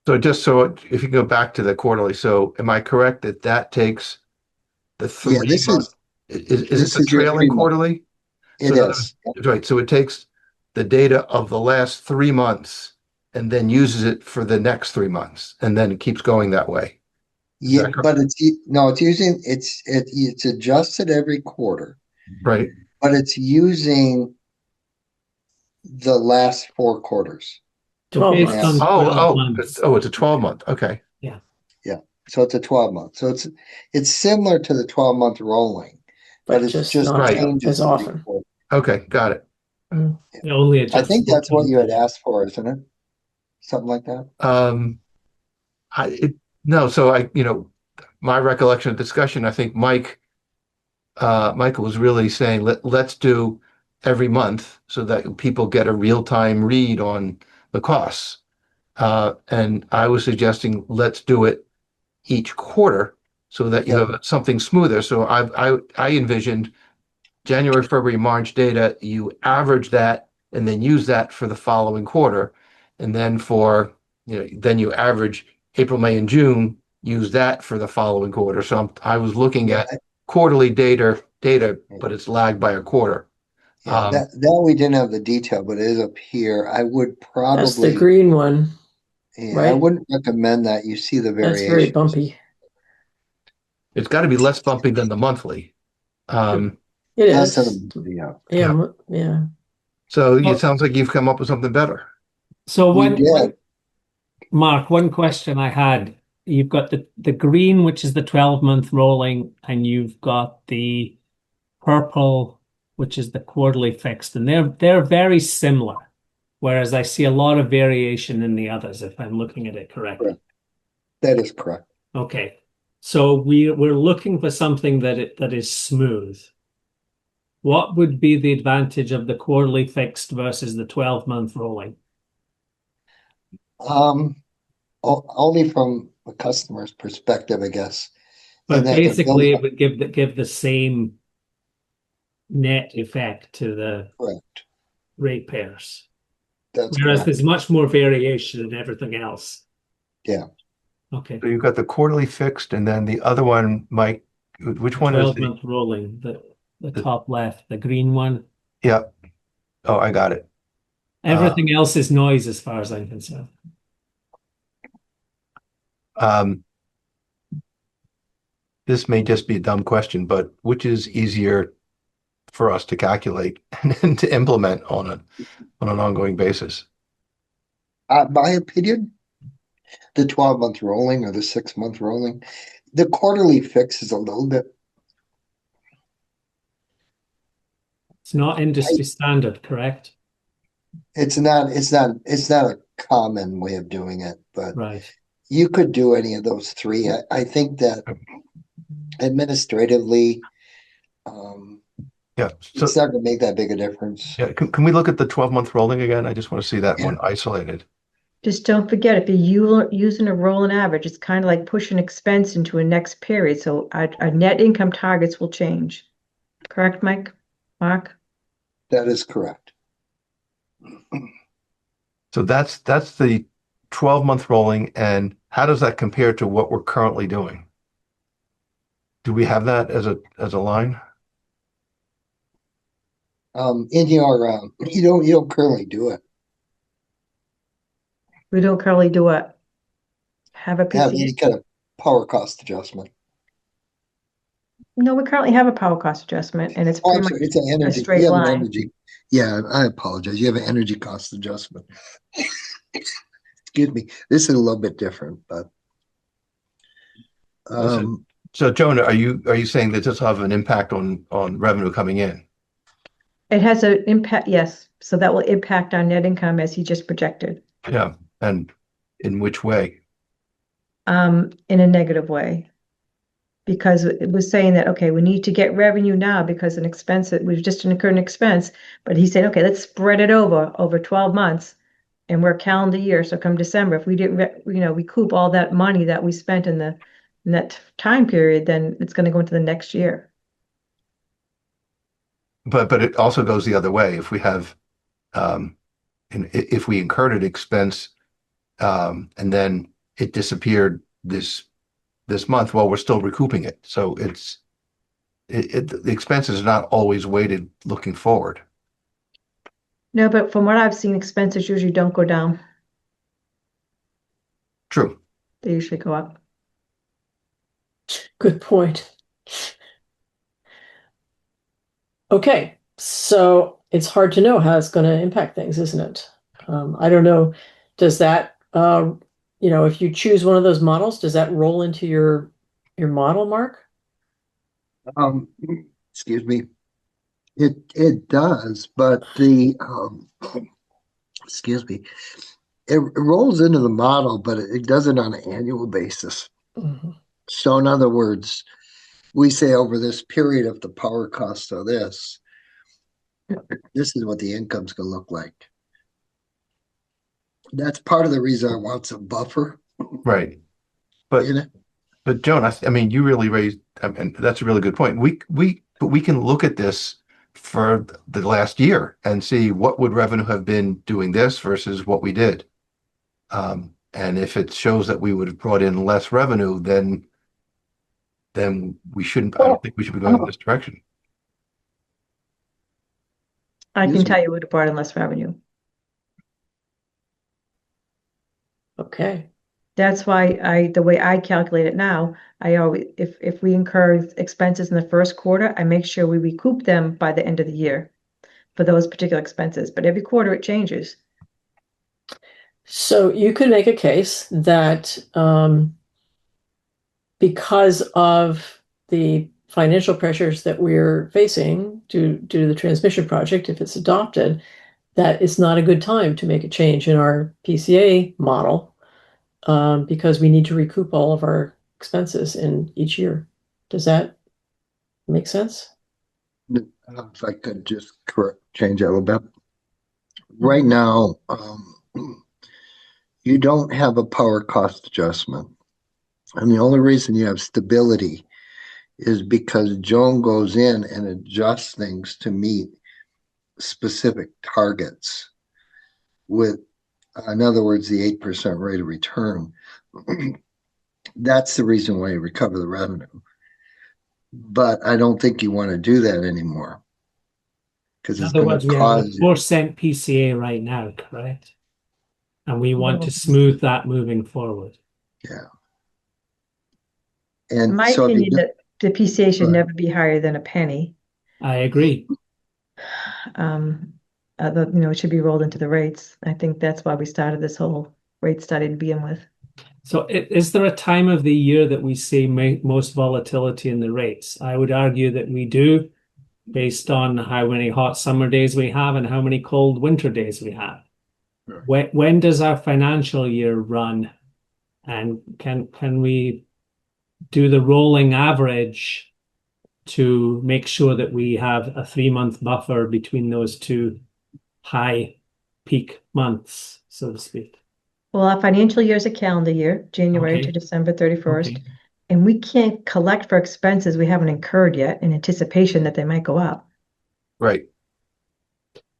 So just so if you go back to the quarterly, so am I correct that that takes the yeah, 3 month? Is it this the is your trailing 3 month. quarterly? So It in other is. words, right, so it takes the data of the last 3 months and then uses it for the next 3 months, and then it keeps going that way. Is Yeah, that correct? but no, it's using it's adjusted every quarter, Right. but it's using the last 4 quarters. So 12 based months. on 12 months. It's a 12 month. Okay. Yeah. Yeah. So it's a 12-month. So it's similar to the 12-month rolling, but But it's just just not Right. changes as every often. quarter. Okay. Got it. Mm. The only I think adjustable that's what you had thing. asked for, isn't it? Something like that. Um, no, so my recollection of discussion, I think Michael was really saying, let's do every month so that people get a real-time read on the costs. And I was suggesting, let's do it each quarter so that you Yep. have something smoother. So I envisioned January, February, March data, you average that and then use that for the following quarter. And then then you average April, May, and June, use that for the following quarter. So I was looking Yeah, at quarterly data, but it's lagged by a quarter. yeah, that we didn't have the detail, but it is up here. I would That's the probably, green one, yeah, I right? wouldn't recommend that. You see the That's very variations. bumpy. It's got to be less bumpy than the monthly. It Less is. than, yeah, Yeah, yeah. So it Well, sounds like you've come up with something better. so we one, did. Mark, one question I had. You've got the green, which is the 12-month rolling, and you've got the purple, which is the quarterly fixed, and they're very similar. Whereas I see a lot of variation in the others, if I'm looking at it correctly. Correct. That is correct. Okay. So we're looking for something that is smooth. What would be the advantage of the quarterly fixed versus the 12-month rolling? Um, only from a customer's perspective, I guess. And But that they're building basically, it up. would give the same net effect to the Correct. ratepayers. That's Whereas correct. there's much more variation in everything else. Yeah. Okay. So you've got the quarterly fixed, and then the other one, Mike, which one is 12-month rolling, the top left, the green one. yeah. Oh, I got it. Everything else is noise as far as I'm concerned. Um, this may just be a dumb question, but which is easier for us to calculate and to implement on an ongoing basis? My opinion, the 12-month rolling or the 6-month rolling, the quarterly fix is a little bit. It's not industry standard, correct? It's not a common way of doing it, but Right. you could do any of those three. I think that administratively, Yeah. So it's not gonna make that big a difference. yeah, can we look at the 12-month rolling again? I just want to see that one isolated. Just don't forget, if you're using a rolling average, it's kind of like pushing expense into a next period. So our net income targets will change. Correct, Mike? Mark? That is correct. So that's the 12-month rolling, and how does that compare to what we're currently doing? Do we have that as a line? In your, you don't currently do it. We don't currently do it. Have a Have PCA. you got a power cost adjustment? No, we currently have a power cost adjustment and it's Oh, pretty I'm much sorry, it's an a energy, straight you have an line. energy. Yeah, I apologize. You have an energy cost adjustment. Excuse me. This is a little bit different, but So Joan, are you saying that this will have an impact on revenue coming in? It has an impact, yes. So that will impact our net income as he just projected, Yeah, and in which way? in a negative way. Because it was saying that, okay, we need to get revenue now because an expense that we've just incurred an expense. But he said, okay, let's spread it over 12 months. And we're a calendar year, so come December, if we didn't, recoup all that money that we spent in that time period, then it's going to go into the next year. But it also goes the other way. If we have if we incurred an expense and then it disappeared this month, well, we're still recouping it. So the expenses are not always weighted looking forward. No, but from what I've seen, expenses usually don't go down. True. They usually go up. Good point. Okay, so it's hard to know how it's going to impact things, isn't it? I don't know. Does that, if you choose one of those models, does that roll into your model, Mark? excuse me. It does, but the excuse me, it rolls into the model, but it does it on an annual basis. Mm-hmm. So in other words, we say over this period of the power cost of this is what the income's gonna look like. That's part of the reason I want some buffer Right. But in it. but Joan, I mean, you really raised, and that's a really good point. But we can look at this for the last year and see what would revenue have been doing this versus what we did. And if it shows that we would have brought in less revenue, then we shouldn't. I don't think we should be going in this direction. I can Excuse tell me. you would have brought in less revenue. Okay. That's why the way I calculate it now, I always, if we incur expenses in the first quarter, I make sure we recoup them by the end of the year for those particular expenses. But every quarter it changes. So you could make a case that because of the financial pressures that we're facing due to the transmission project, if it's adopted, that it's not a good time to make a change in our PCA model because we need to recoup all of our expenses in each year. Does that make sense? If I could just change that a little bit. Right now, you don't have a power cost adjustment. And the only reason you have stability is because Joan goes in and adjusts things to meet specific targets with, in other words, the 8% rate of return. That's the reason why you recover the revenue. But I don't think you want to do that anymore because In it's other going words, to we have a cause 4% PCA right now, correct? And we want to smooth that moving forward. yeah. In And my so if you opinion, that the PCA should Right. never be higher than a penny. I agree. It should be rolled into the rates. I think that's why we started this whole rate study to begin with. So is there a time of the year that we see most volatility in the rates? I would argue that we do, based on how many hot summer days we have and how many cold winter days we have. Sure. When does our financial year run? And can we do the rolling average to make sure that we have a 3-month buffer between those two high peak months, so to speak? Well, our financial year is a calendar year, January to Okay. December 31st. Okay. And we can't collect for expenses we haven't incurred yet in anticipation that they might go up. Right.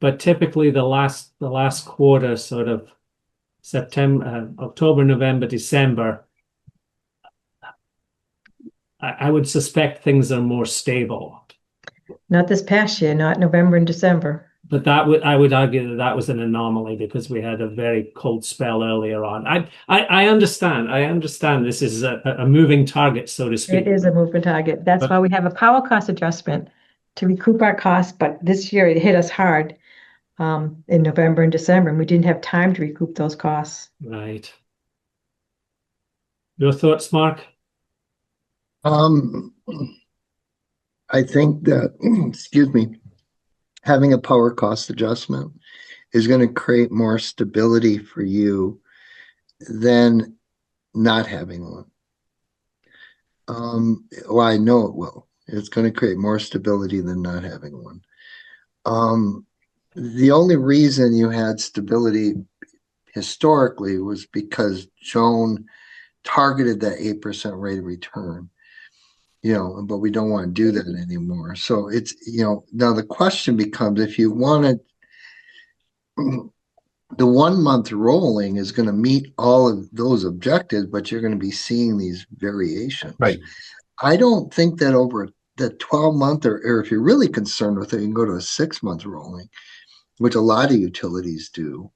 But typically the last quarter, sort of September, October, November, December, I would suspect things are more stable. Not this past year, not November and December. But I would argue that that was an anomaly because we had a very cold spell earlier on. I understand. I understand this is a moving target, so to speak. It is a moving target. That's But- why we have a power cost adjustment to recoup our costs, but this year it hit us hard in November and December, and we didn't have time to recoup those costs. Right. Your thoughts, Mark? I think that, excuse me, having a power cost adjustment is going to create more stability for you than not having one. Well, I know it will. It's going to create more stability than not having one. The only reason you had stability historically was because Joan targeted that 8% rate of return. But we don't want to do that anymore. So it's, now the question becomes if you wanted the 1 month rolling is going to meet all of those objectives, but you're going to be seeing these variations. Right. I don't think that over the 12-month or if you're really concerned with it, you can go to a 6 month rolling, which a lot of utilities do.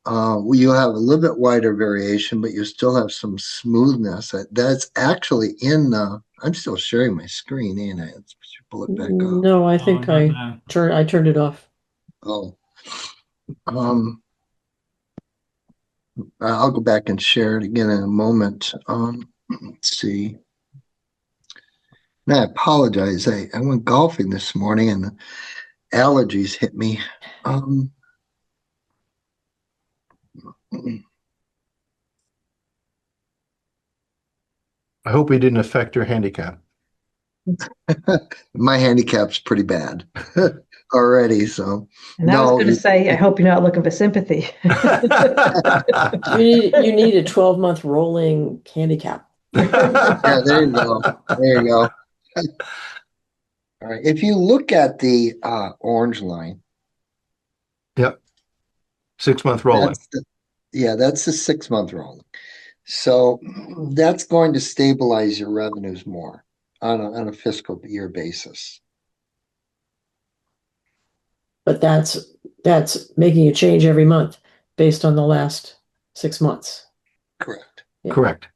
You'll have a little bit wider variation, but you still have some smoothness. That's actually in the. I'm still sharing my screen, ain't I? Let's pull it back up. No, I think not I now. turned it off. Oh, I'll go back and share it again in a moment. Let's see. Now, I apologize. I went golfing this morning and the allergies hit me. I hope we didn't affect your handicap. My handicap's pretty bad already. So, And I was no, going to say, I hope you're not looking for sympathy. You need a 12-month rolling handicap. yeah, there you go. There you go. All right. If you look at the orange line, Yep. 6 month rolling. that's the 6 month rolling. So that's going to stabilize your revenues more on a fiscal year basis. But that's making a change every month based on the last 6 months, Correct. Yeah. Correct.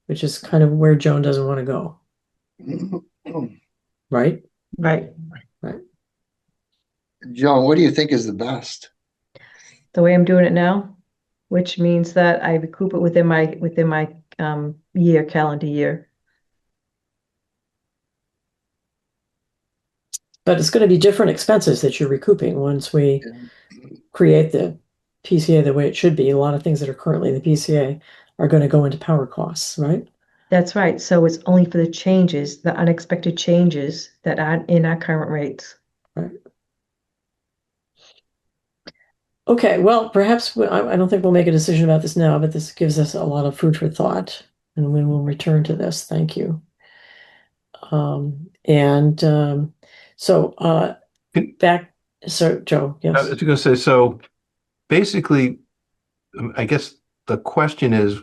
which is kind of where Joan doesn't want to go, right? Right. Joan, what do you think is the best? The way I'm doing it now, which means that I recoup it within my calendar year. But it's going to be different expenses that you're recouping once we create the PCA the way it should be. A lot of things that are currently in the PCA are going to go into power costs, right? That's right. So it's only for the changes, the unexpected changes that are in our current rates. Right. Okay, well, perhaps I don't think we'll make a decision about this now, but this gives us a lot of food for thought, and we will return to this. Thank you. Back. So, Joe, I yes. was going to say, so basically, I guess the question is,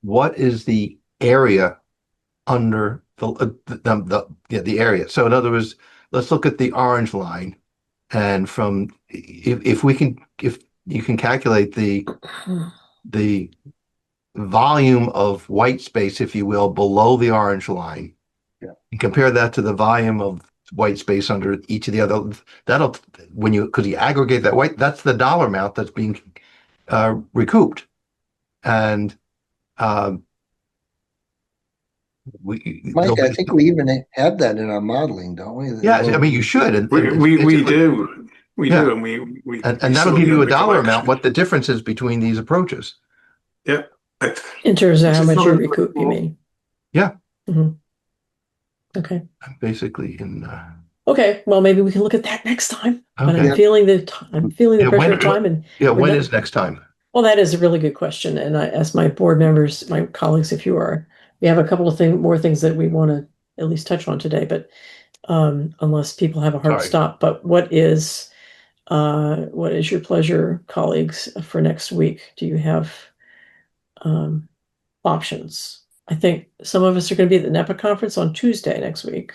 what is the area under the area? So in other words, let's look at the orange line, and from if you can calculate the volume of white space, if you will, below the orange line, and compare that to the volume of white space under each of the other, because you aggregate that white, that's the dollar amount that's being recouped. And Mike, I think we even have that in our modeling, don't we? Yeah, I mean, you should. And We do. We Yeah. do, and we that'll give you a dollar amount, what the difference is between these approaches. Yeah. In terms of how It's much not you a- recoup, you mean? Yeah. Mm-hmm. Okay. Basically in Okay, well, maybe we can look at that next time. But Okay. I'm feeling the pressure of time, and when is next time? well, that is a really good question. And I ask my board members, my colleagues, if you are, we have a couple of more things that we want to at least touch on today, but unless people have a hard All right. stop. But what is your pleasure, colleagues, for next week? Do you have options? I think some of us are going to be at the NEPA conference on Tuesday next week.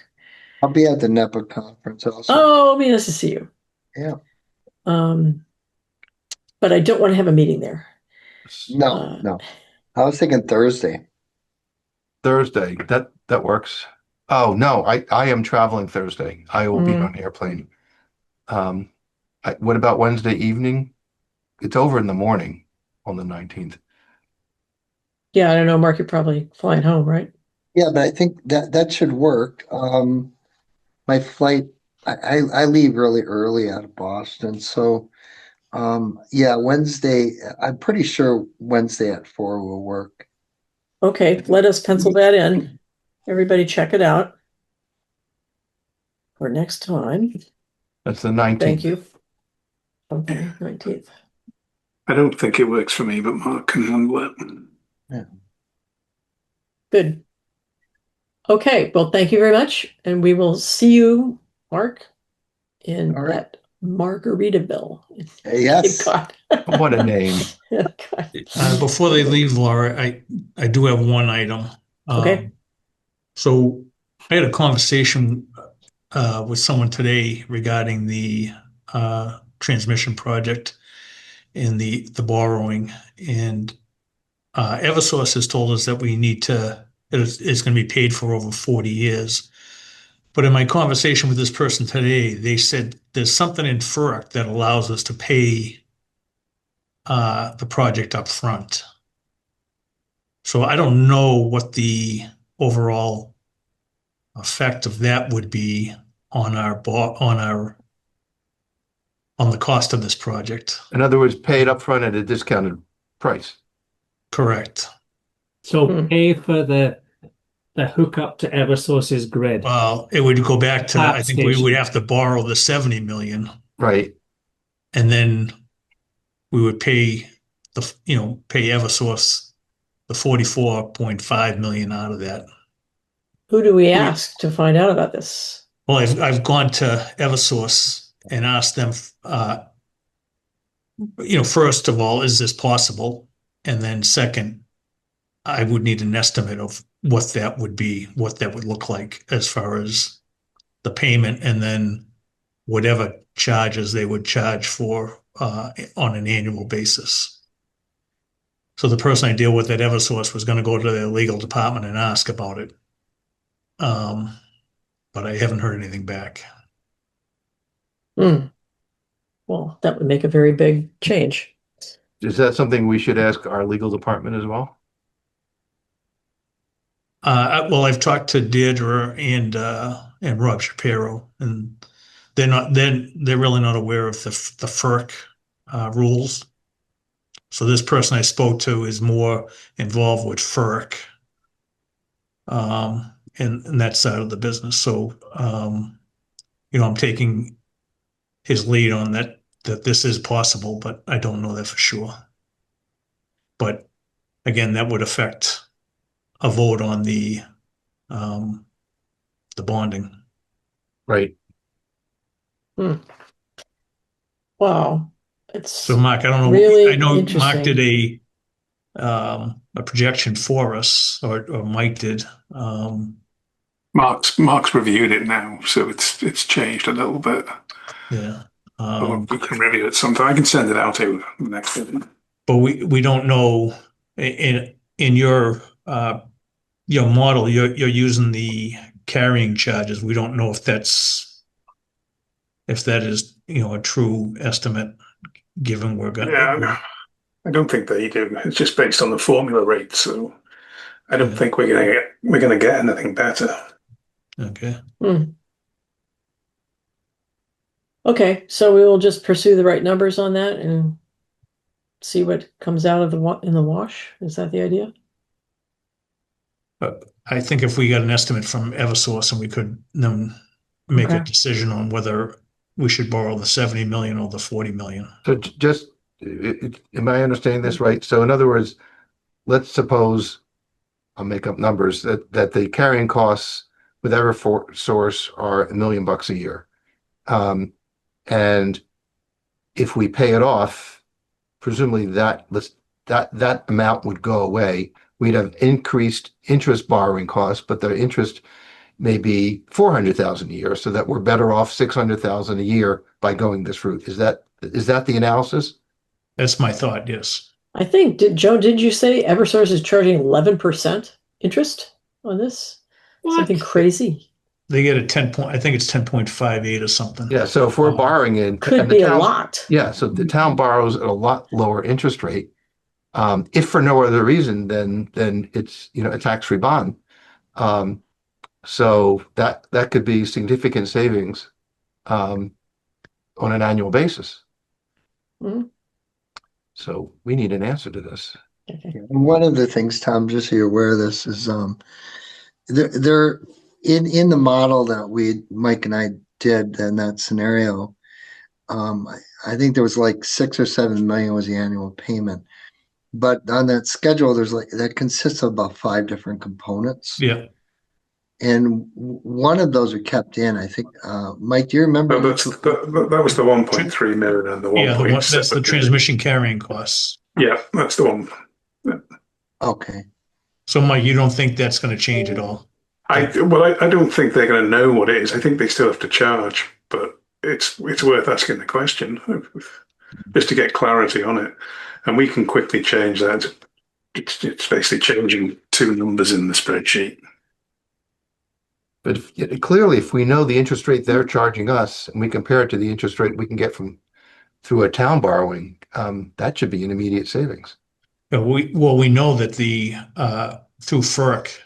I'll be at the NEPA conference also. Oh, it'll be nice to see you. Yeah. But I don't want to have a meeting there. No, no. I was thinking Thursday. Thursday, that works. Oh, no, I am traveling Thursday. I will be Mm. on an airplane. What about Wednesday evening? It's over in the morning on the 19th. Yeah, I don't know, Mark, you're probably flying home, right? Yeah, but I think that should work. My flight, I leave really early out of Boston, so yeah, Wednesday. I'm pretty sure Wednesday at 4 will work. Okay, let us pencil that in. Everybody check it out for next time. That's the 19th. Thank you. Okay, 19th. I don't think it works for me, but Mark can handle it. Yeah. Good. Okay, well, thank you very much. And we will see you, Mark, in All right. at Margaritaville. Yes. Cape Cod. What a name. God. Before they leave, Laura, I do have one item. Okay. So I had a conversation with someone today regarding the transmission project and the borrowing. And Eversource has told us that we need to, it's going to be paid for over 40 years. But in my conversation with this person today, they said there's something in FERC that allows us to pay the project up front. So I don't know what the overall effect of that would be on on the cost of this project. In other words, pay it up front at a discounted price. Correct. So pay for the hookup to Eversource's grid. Well, it would go back to, I think we would Station. have to borrow the 70 million, Right. and then we would pay pay Eversource the 44.5 million out of that. Who do we ask to find out about this? Well, I've gone to Eversource and asked them, first of all, is this possible? And then second, I would need an estimate of what that would be, what that would look like as far as the payment, and then whatever charges they would charge for on an annual basis. So the person I deal with at Eversource was going to go to their legal department and ask about it. But I haven't heard anything back. Well, that would make a very big change. Is that something we should ask our legal department as well? Well, I've talked to Deirdre and Rob Shapiro, and they're really not aware of the FERC rules. So this person I spoke to is more involved with FERC, and that side of the business. So I'm taking his lead on that this is possible, but I don't know that for sure. But again, that would affect a vote on the bonding. Right. Wow. So Mark, I don't know. Really I know Mark interesting. did a projection for us, or Mike did. Mark's reviewed it now, so it's changed a little bit. Yeah. We can review it sometime. I can send it out to the next meeting. But we don't know in your model, you're using the carrying charges. We don't know if that is a true estimate, given we're going. Yeah, I don't think they do. It's just based on the formula rate, so I don't think we're gonna get anything better. Okay. Okay, so we will just pursue the right numbers on that and see what comes out of in the wash. Is that the idea? I think if we got an estimate from Eversource and we could then make a decision on whether we should borrow the 70 million or the 40 million. So just, am I understanding this right? So in other words, let's suppose, I'll make up numbers, that the carrying costs with Eversource are $1 million a year. And if we pay it off, presumably that amount would go away. we'd have increased interest borrowing costs, but the interest may be 400,000 a year, so that we're better off 600,000 a year by going this route. Is that the analysis? That's my thought, yes. I think, Joe, did you say Eversource is charging 11% interest on this? What? Something crazy. They get a 10 point, I think it's 10.58 or something. Yeah, so if we're borrowing in, Could and the be a town, lot. yeah, so the town borrows at a lot lower interest rate. If for no other reason than it's, a tax-free bond. So that could be significant savings on an annual basis. Mhm. So we need an answer to this. Okay. And one of the things, Tom, just so you're aware of this, is there in the model that Mike and I did in that scenario, I think there was like 6 or 7 million was the annual payment. But on that schedule, there's like that consists of about 5 different components. Yeah. And one of those are kept in, I think. Mike, do you remember? No, that was the 1.3 million and the Yeah, 1.7. that's the transmission carrying costs. Yeah, that's the one. Okay. So Mike, you don't think that's going to change at all? I don't think they're going to know what it is. I think they still have to charge, but it's worth asking the question just to get clarity on it, and we can quickly change that. It's basically changing two numbers in the spreadsheet. But clearly, if we know the interest rate they're charging us and we compare it to the interest rate we can get through a town borrowing, that should be an immediate savings. Yeah, we know that through FERC,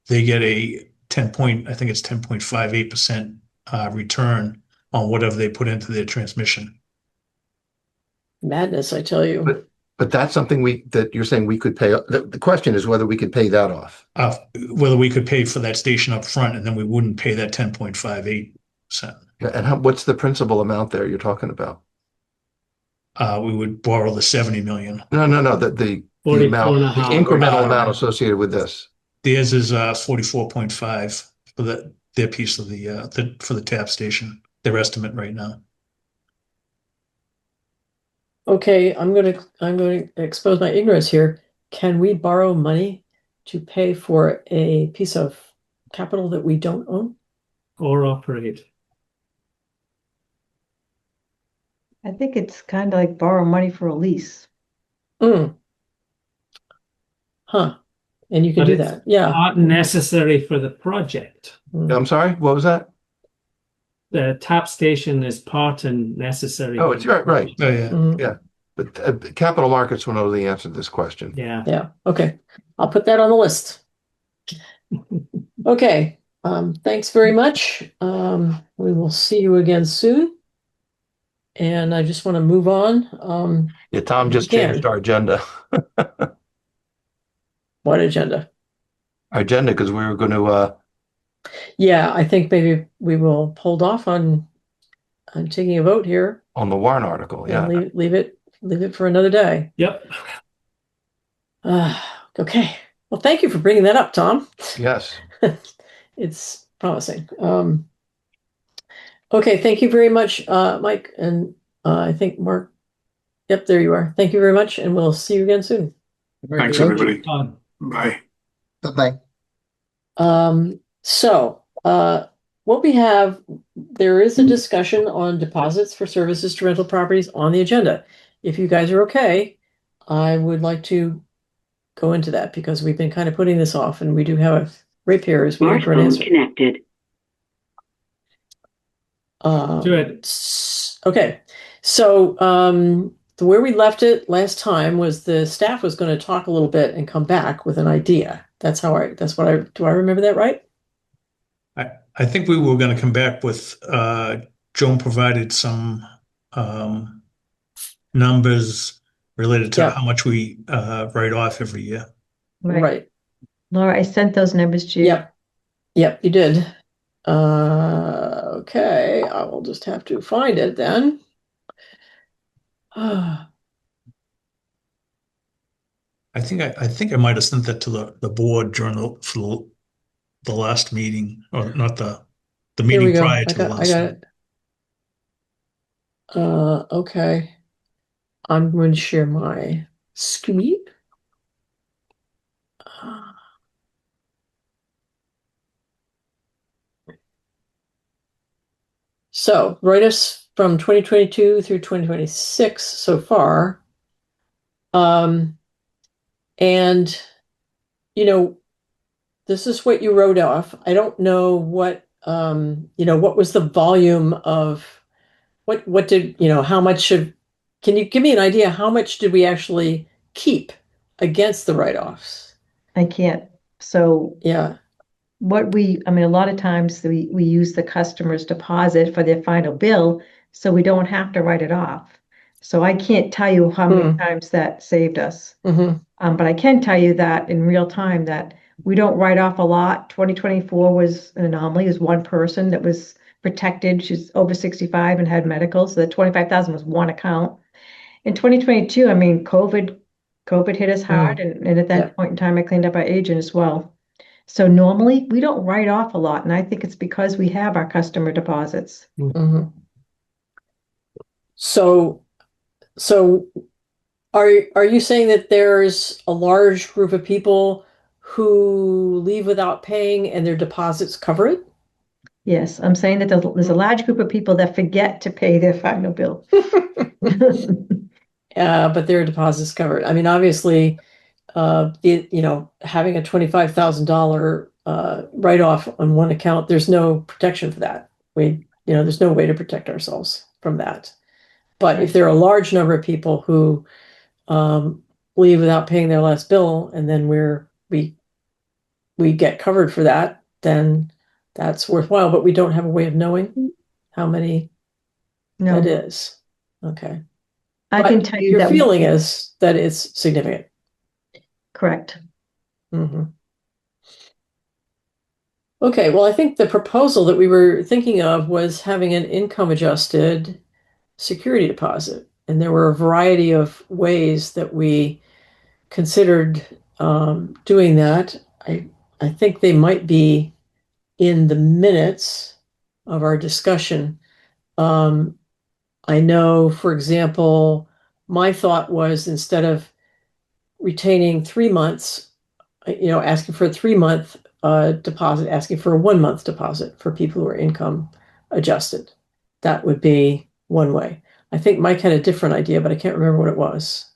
they get a 10.58% return on whatever they put into their transmission. Madness, I tell you. But that's something that you're saying we could pay. The question is whether we could pay that off. Whether we could pay for that station up front and then we wouldn't pay that 10.58%. Yeah, and what's the principal amount there you're talking about? We would borrow the 70 million. No. The amount, the incremental amount associated with this. Theirs is 44.5 for their piece of for the tap station. Their estimate right now. Okay, I'm going to expose my ignorance here. Can we borrow money to pay for a piece of capital that we don't own? Or operate? I think it's kind of like borrow money for a lease. Huh. And you can But do it's that. Yeah. not necessary for the project. I'm sorry, what was that? The tap station is part and necessary. Oh, it's right. Oh yeah. Mhm. Yeah. But capital markets will know the answer to this question. Yeah. Yeah. Okay. I'll put that on the list. Okay. Thanks very much. We will see you again soon. And I just want to move on. Yeah, Tom just Again. changed our agenda. What agenda? Our agenda, because we were going to Yeah, I think maybe we will hold off on taking a vote here on the warrant article. and Yeah. leave it for another day. Yep. Okay. Well, thank you for bringing that up, Tom. Yes. It's promising. Okay, thank you very much, Mike, and I think Mark. Yep, there you are. Thank you very much, and we'll see you again soon. Thanks, everybody. Bye. Bye-bye. So, what we have, there is a discussion on deposits for services to rental properties on the agenda. If you guys are okay, I would like to go into that because we've been kind of putting this off, and we do have a ratepayers waiting for an answer. Connected. Do it. Okay, so where we left it last time was the staff was going to talk a little bit and come back with an idea. Do I remember that right? I think we were going to come back with Joan provided some numbers related to how much we write off every year. Right. Laura, I sent those numbers to you. Yep, you did. Okay, I will just have to find it then. I think I might have sent that to the board during the last meeting, or not the Here we meeting go. prior to the last I got one. it. Okay. I'm going to share my screen. So write-offs from 2022 through 2026 so far. And, you know, this is what you wrote off. I don't know what, what was the volume of, what did, how much can you give me an idea, how much did we actually keep against the write-offs? I can't. So Yeah. I mean, a lot of times we use the customer's deposit for their final bill, so we don't have to write it off. So I can't tell you how many times that saved us. Mm-hmm. But I can tell you that in real time that we don't write off a lot. 2024 was an anomaly. It was one person that was protected. She's over 65 and had medical. So the 25,000 was one account. In 2022, I mean, COVID hit us hard. And at that Yeah. point in time, I cleaned up our agent as well. So normally we don't write off a lot. And I think it's because we have our customer deposits. Mm-hmm. So are you saying that there's a large group of people who leave without paying and their deposits cover it? Yes, I'm saying that there's a large group of people that forget to pay their final bill. But their deposits covered. I mean, obviously, having a $25,000 write-off on one account, there's no protection for that. There's no way to protect ourselves from that. But if there are a large number of people who leave without paying their last bill, and then we get covered for that, then that's worthwhile. But we don't have a way of knowing how many No, that is. Okay. I But can tell you your that feeling is that it's significant. correct. Mm-hmm. Okay, well, I think the proposal that we were thinking of was having an income adjusted security deposit. And there were a variety of ways that we considered doing that. I think they might be in the minutes of our discussion. I know, for example, my thought was instead of retaining 3 months, asking for a 3 month deposit, asking for a 1 month deposit for people who are income adjusted. That would be one way. I think Mike had a different idea, but I can't remember what it was.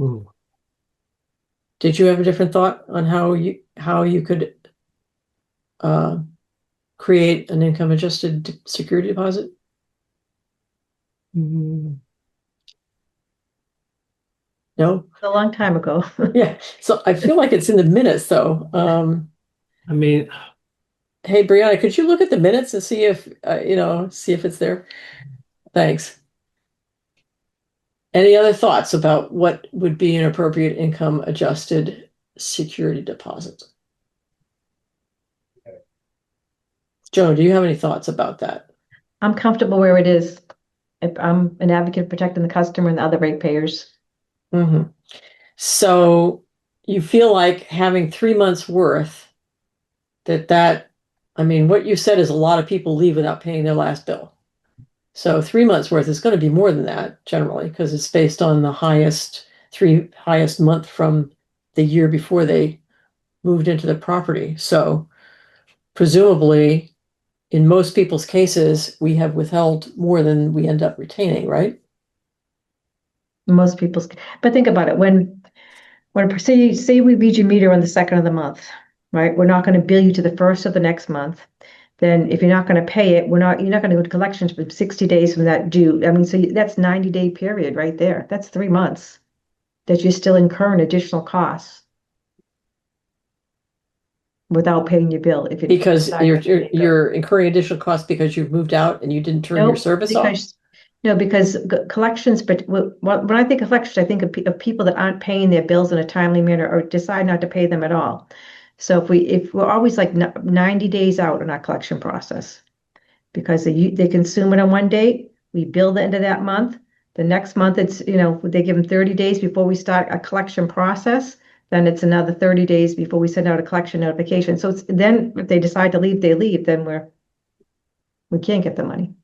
Ooh. Did you have a different thought on how you could create an income adjusted security deposit? Mm. No? A long time ago. Yeah. So I feel like it's in the minutes though. I mean, Hey, Brianna, could you look at the minutes and see if it's there? Thanks. Any other thoughts about what would be an appropriate income adjusted security deposit? Joan, do you have any thoughts about that? I'm comfortable where it is. I'm an advocate of protecting the customer and the other ratepayers. Mm-hmm. So you feel like having 3 months worth I mean, what you said is a lot of people leave without paying their last bill. So 3 months worth is going to be more than that generally because it's based on the highest month from the year before they moved into the property. So presumably, in most people's cases, we have withheld more than we end up retaining, right? Most people's, but think about it. When say we read your meter on the second of the month, right? We're not going to bill you to the first of the next month. Then if you're not going to pay it, you're not going to go to collections for 60 days from that due. I mean, so that's 90-day period right there. That's 3 months that you're still incurring additional costs without paying your bill. If you Because decide not to pay your bill. you're incurring additional costs because you've moved out and you didn't turn your Nope, service off? because collections, but when I think of collections, I think of people that aren't paying their bills in a timely manner or decide not to pay them at all. So if we're always like 90 days out in our collection process, because they consume it on one date, we bill the end of that month. The next month, it's, they give them 30 days before we start a collection process. Then it's another 30 days before we send out a collection notification. So then if they decide to leave, they leave, then we can't get the money.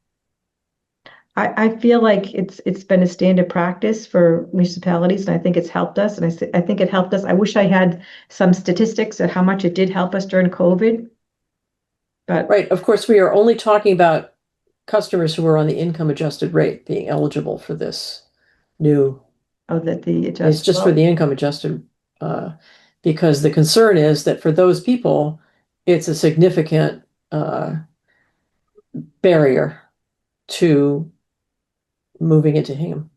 I feel like it's been a standard practice for municipalities, and I think it's helped us. And I think it helped us. I wish I had some statistics of how much it did help us during COVID. But Right, of course, we are only talking about customers who are on the income adjusted rate being eligible for this new, oh, that the it's just for the income adjusted. Because the concern is that for those people, it's a significant barrier to moving into Hingham.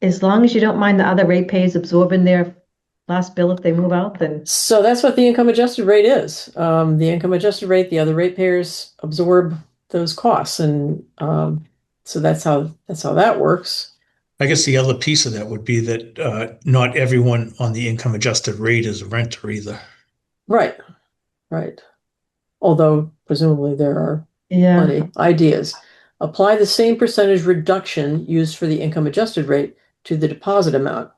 as long as you don't mind the other ratepayers absorbing their last bill if they move out, then So that's what the income adjusted rate is. The income adjusted rate, the other ratepayers absorb those costs, and so that's how that works. I guess the other piece of that would be that not everyone on the income adjusted rate is a renter either. Right, right. Although presumably there are yeah. plenty ideas. Apply the same percentage reduction used for the income adjusted rate to the deposit amount.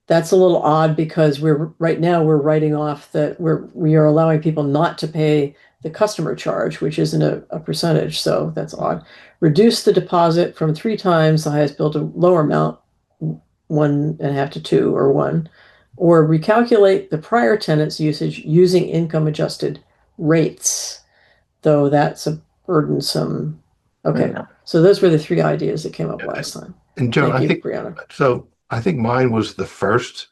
That's a little odd because right now we're writing off that we are allowing people not to pay the customer charge, which isn't a percentage, so that's odd. Reduce the deposit from 3 times the highest bill to lower amount, 1.5 to 2 or 1, or recalculate the prior tenant's usage using income adjusted rates, though that's a burdensome. Okay, Yeah. so those were the 3 ideas that came up last time. And Joan, Thank I you, think Brianna. so. I think mine was the first.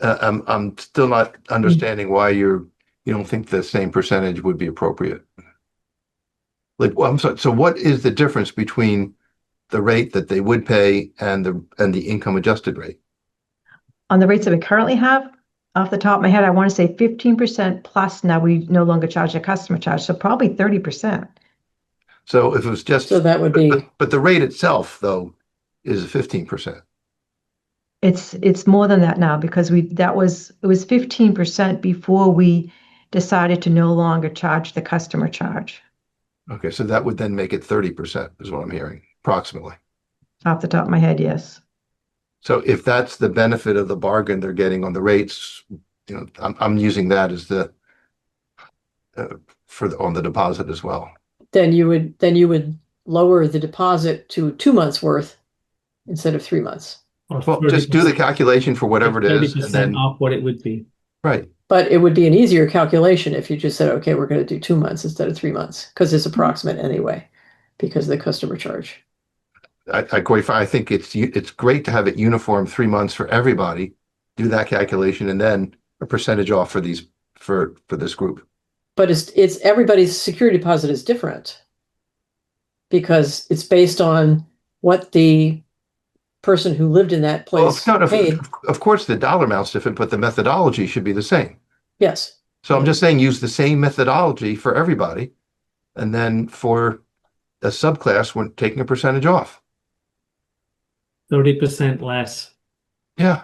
I'm still not understanding why you don't think the same percentage would be appropriate. Like, well, I'm sorry. So what is the difference between the rate that they would pay and the income adjusted rate? On the rates that we currently have, off the top of my head, I want to say 15% plus. Now we no longer charge a customer charge, so probably 30%. So if it was just, So that would be, but the rate itself though is 15%. It's more than that now because it was 15% before we decided to no longer charge the customer charge. Okay, so that would then make it 30% is what I'm hearing, approximately. Off the top of my head, yes. So if that's the benefit of the bargain they're getting on the rates, I'm using that as the on the deposit as well. then you would lower the deposit to 2 months worth instead of 3 months. Or Well, just do the 30%, calculation for whatever it is, and 30% then off what it would be. right. But it would be an easier calculation if you just said, okay, we're going to do 2 months instead of 3 months, because it's approximate anyway, because of the customer charge. I quite I think it's great to have it uniform 3 months for everybody. Do that calculation, and then a percentage off for these for this group. But it's everybody's security deposit is different because it's based on what the person who lived in that Well, place paid. of course, the dollar amount's different, but the methodology should be the same. Yes. So I'm just saying use the same methodology for everybody, and then for a subclass, we're taking a percentage off. 30% less. Yeah.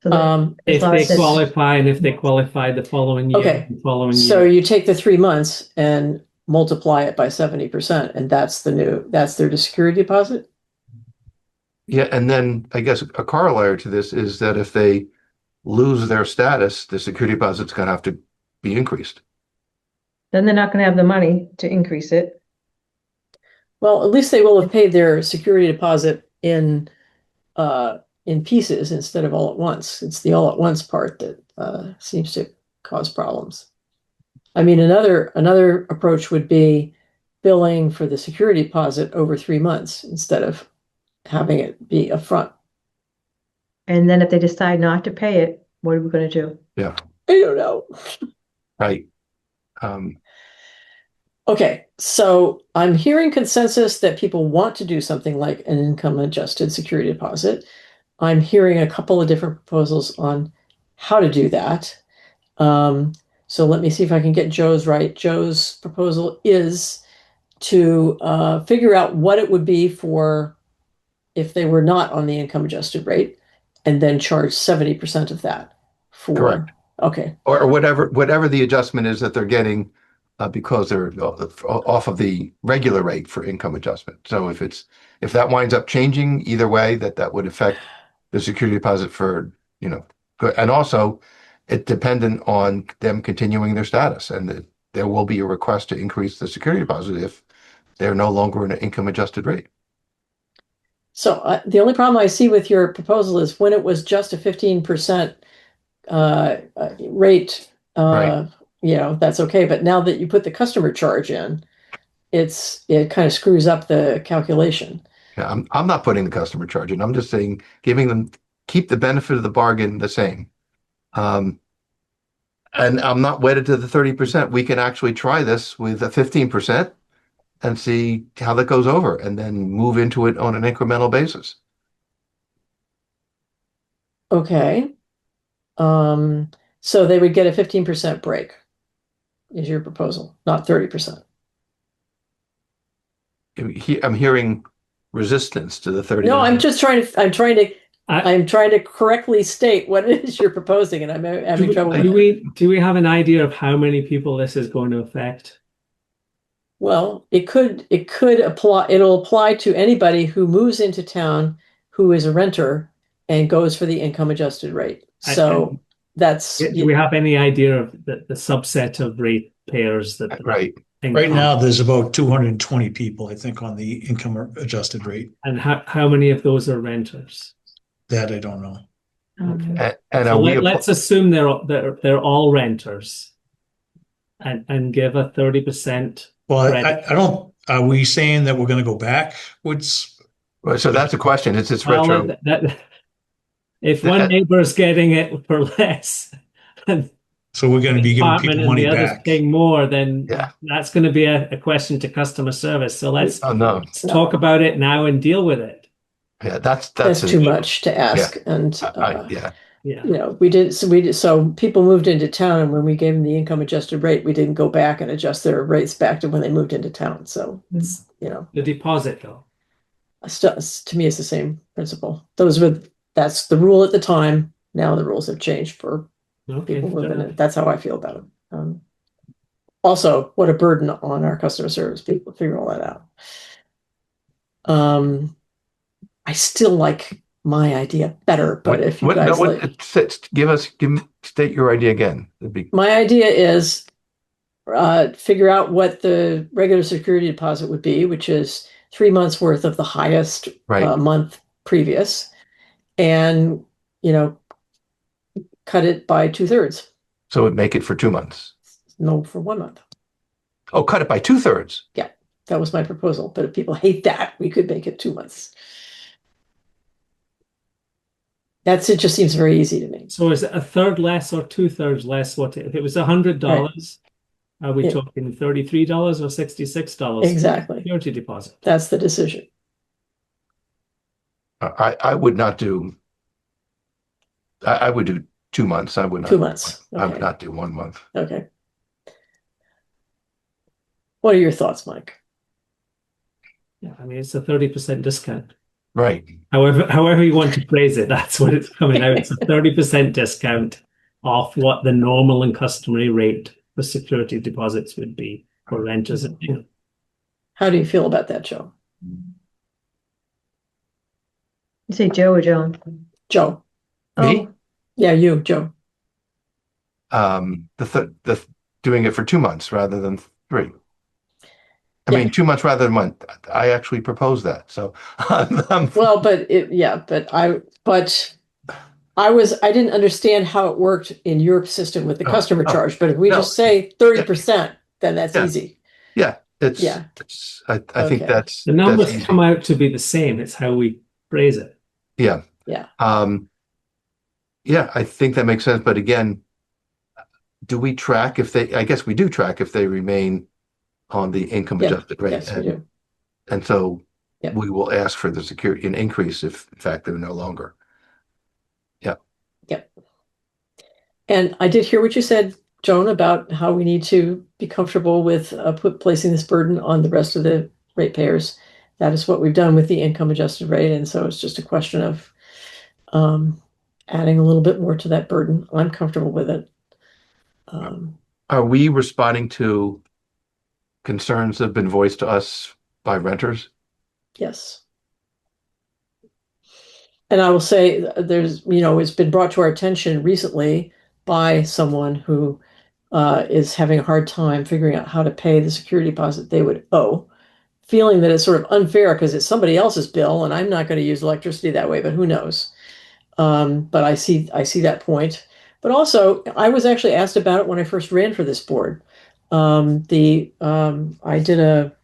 So If they qualify and if they qualify the following year, Okay. the following So year. you take the 3 months and multiply it by 70%, and that's their security deposit. Yeah, and then I guess a corollary to this is that if they lose their status, the security deposit's going to have to be increased. Then they're not going to have the money to increase it. Well, at least they will have paid their security deposit in pieces instead of all at once. It's the all at once part that seems to cause problems. I mean, another approach would be billing for the security deposit over 3 months instead of having it be upfront. And then if they decide not to pay it, what are we going to do? Yeah. I don't know. Right. Okay, so I'm hearing consensus that people want to do something like an income adjusted security deposit. I'm hearing a couple of different proposals on how to do that. So let me see if I can get Joe's right. Joe's proposal is to figure out what it would be for if they were not on the income adjusted rate, and then charge 70% of that for. Correct. Okay. Or whatever the adjustment is that they're getting because they're off of the regular rate for income adjustment. So if that winds up changing either way, that would affect the security deposit for, and also it's dependent on them continuing their status, and there will be a request to increase the security deposit if they're no longer in an income adjusted rate. So the only problem I see with your proposal is when it was just a 15% rate, Right. that's okay. But now that you put the customer charge in, it kind of screws up the calculation. Yeah, I'm not putting the customer charge in. I'm just saying, giving them, keep the benefit of the bargain the same. And I'm not wedded to the 30%. We can actually try this with a 15% and see how that goes over and then move into it on an incremental basis. Okay. So they would get a 15% break, is your proposal, not 30%. I'm hearing resistance to the 30. No, I'm I, trying to correctly state what it is you're proposing, and I'm having trouble with it. do we have an idea of how many people this is going to affect? Well, it'll apply to anybody who moves into town who is a renter and goes for the income adjusted rate. So that's, Do we have any idea of the subset of rate payers that Right. Right now, there's about 220 people, I think, on the income adjusted rate. And how many of those are renters? That I don't know. Okay. And So are let's assume they're all renters and give a 30%. Well, credit. I don't, are we saying that we're going to go backwards? so that's the question. It's Well, retro. if one neighbor's getting it for less, and So we're going to be giving apartment people and money the others back. paying more, then Yeah. that's going to be a question to customer service. So let's Oh, no. talk about it now and deal with it. Yeah, that's too much to ask. And yeah. Yeah. so people moved into town, and when we gave them the income adjusted rate, we didn't go back and adjust their rates back to when they moved into town. So it's, The deposit though. to me, it's the same principle. That's the rule at the time. Now the rules have changed for Okay. people moving in. That's how I feel about it. Also, what a burden on our customer service people to figure all that out. I still like my idea better, but if you guys state your idea again. My idea is figure out what the regular security deposit would be, which is 3 months worth of the highest month previous, and cut it by 2/3. So it make it for 2 months. No, for 1 month. Oh, cut it by 2/3. Yeah, that was my proposal. But if people hate that, we could make it 2 months. It just seems very easy to me. So is it a third less or 2/3 less? If it was $100, are we talking $33 or $66? Exactly. Security deposit. That's the decision. I would not do. I would do 2 months. I would not. 2 months. I would not do 1 month. Okay. What are your thoughts, Mike? Yeah, I mean, it's a 30% discount. Right. However you want to phrase it, that's what it's coming out. It's a 30% discount off what the normal and customary rate for security deposits would be for renters. How do you feel about that, Joe? You say Joe or Joan? Joe. Me? Yeah, you, Joe. The doing it for 2 months rather than 3. I mean, 2 months rather than 1 month. I actually proposed that. So, well, I didn't understand how it worked in your system with the customer charge. But if we just say 30%, then that's easy. Yeah, I think that's the numbers that's come out to be the same. It's how we phrase it. Yeah. Yeah. Yeah, I think that makes sense. But again, do we track if they? I guess we do track if they remain on the income adjusted rate. Yes, we do. And so we will ask for the security an increase if in fact they're no longer. Yeah. Yep. And I did hear what you said, Joan, about how we need to be comfortable with placing this burden on the rest of the ratepayers. That is what we've done with the income adjusted rate. And so it's just a question of adding a little bit more to that burden. I'm comfortable with it. Are we responding to concerns that have been voiced to us by renters? Yes. And I will say it's been brought to our attention recently by someone who is having a hard time figuring out how to pay the security deposit they would owe, feeling that it's sort of unfair because it's somebody else's bill and I'm not going to use electricity that way, but who knows? But I see that point. But also, I was actually asked about it when I first ran for this board. I did a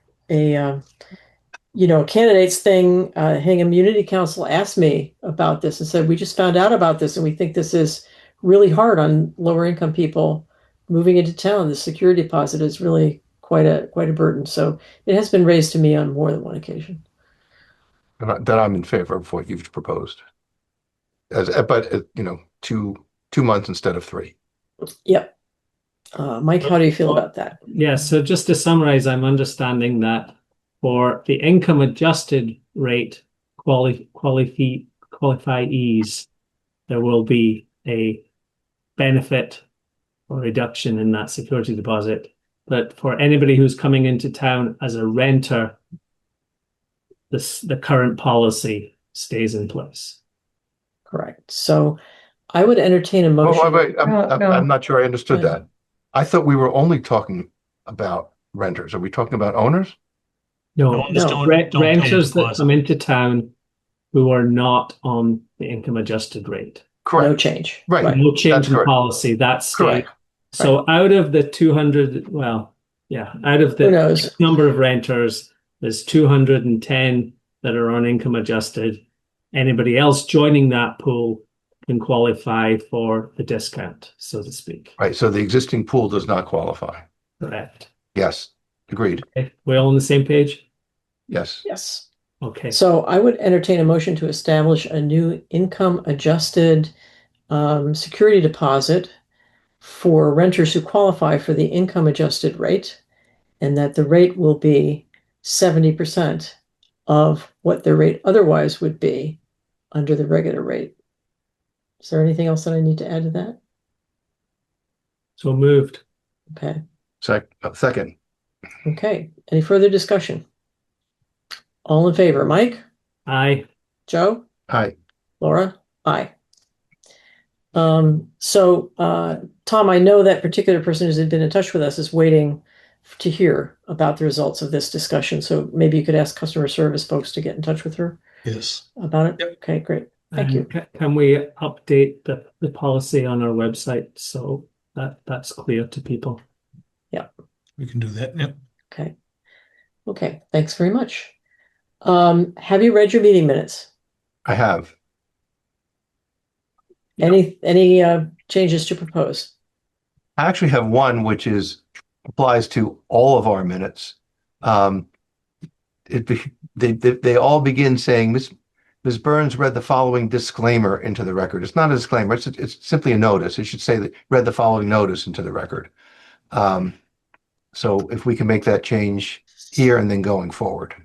candidates thing. Hingham Unity Council asked me about this and said, we just found out about this and we think this is really hard on lower income people moving into town. The security deposit is really quite a burden. So it has been raised to me on more than one occasion. And that I'm in favor of what you've proposed. But 2 months instead of 3. Yep. Mike, how do you feel about that? Yeah, so just to summarize, I'm understanding that for the income adjusted rate qualifyees, there will be a benefit or reduction in that security deposit. But for anybody who's coming into town as a renter, the current policy stays in place. Correct. So I would entertain a motion. Wait, No. I'm not sure I understood Go ahead. that. I thought we were only talking about renters. Are we talking about owners? No, Just No. don't pay renters that deposit. come into town who are not on the income adjusted rate. Correct. No change. Right. No change That's in correct. policy. That's Correct. So out of the 200, out of Who the knows? number of renters, there's 210 that are on income adjusted. Anybody else joining that pool can qualify for the discount, so to speak. Right. So the existing pool does not qualify. Correct. Yes. Agreed. Okay. We're all on the same page? Yes. Yes. Okay. So I would entertain a motion to establish a new income adjusted security deposit for renters who qualify for the income adjusted rate, and that the rate will be 70% of what the rate otherwise would be under the regular rate. Is there anything else that I need to add to that? So moved. Okay. Second. Okay. Any further discussion? All in favor, Mike? Aye. Joe? Aye. Laura? Aye. Tom, I know that particular person who's been in touch with us is waiting to hear about the results of this discussion. So maybe you could ask customer service folks to get in touch with her Yes. about it. Yep. Okay, great. Thank you. Can we update the policy on our website so that's clear to people? We can do that. Yep. Okay. Okay, thanks very much. Have you read your meeting minutes? I have. Any changes to propose? I actually have one which applies to all of our minutes. They all begin saying Ms. Burns read the following disclaimer into the record. It's not a disclaimer, it's simply a notice. It should say that read the following notice into the record. So if we can make that change here and then going forward.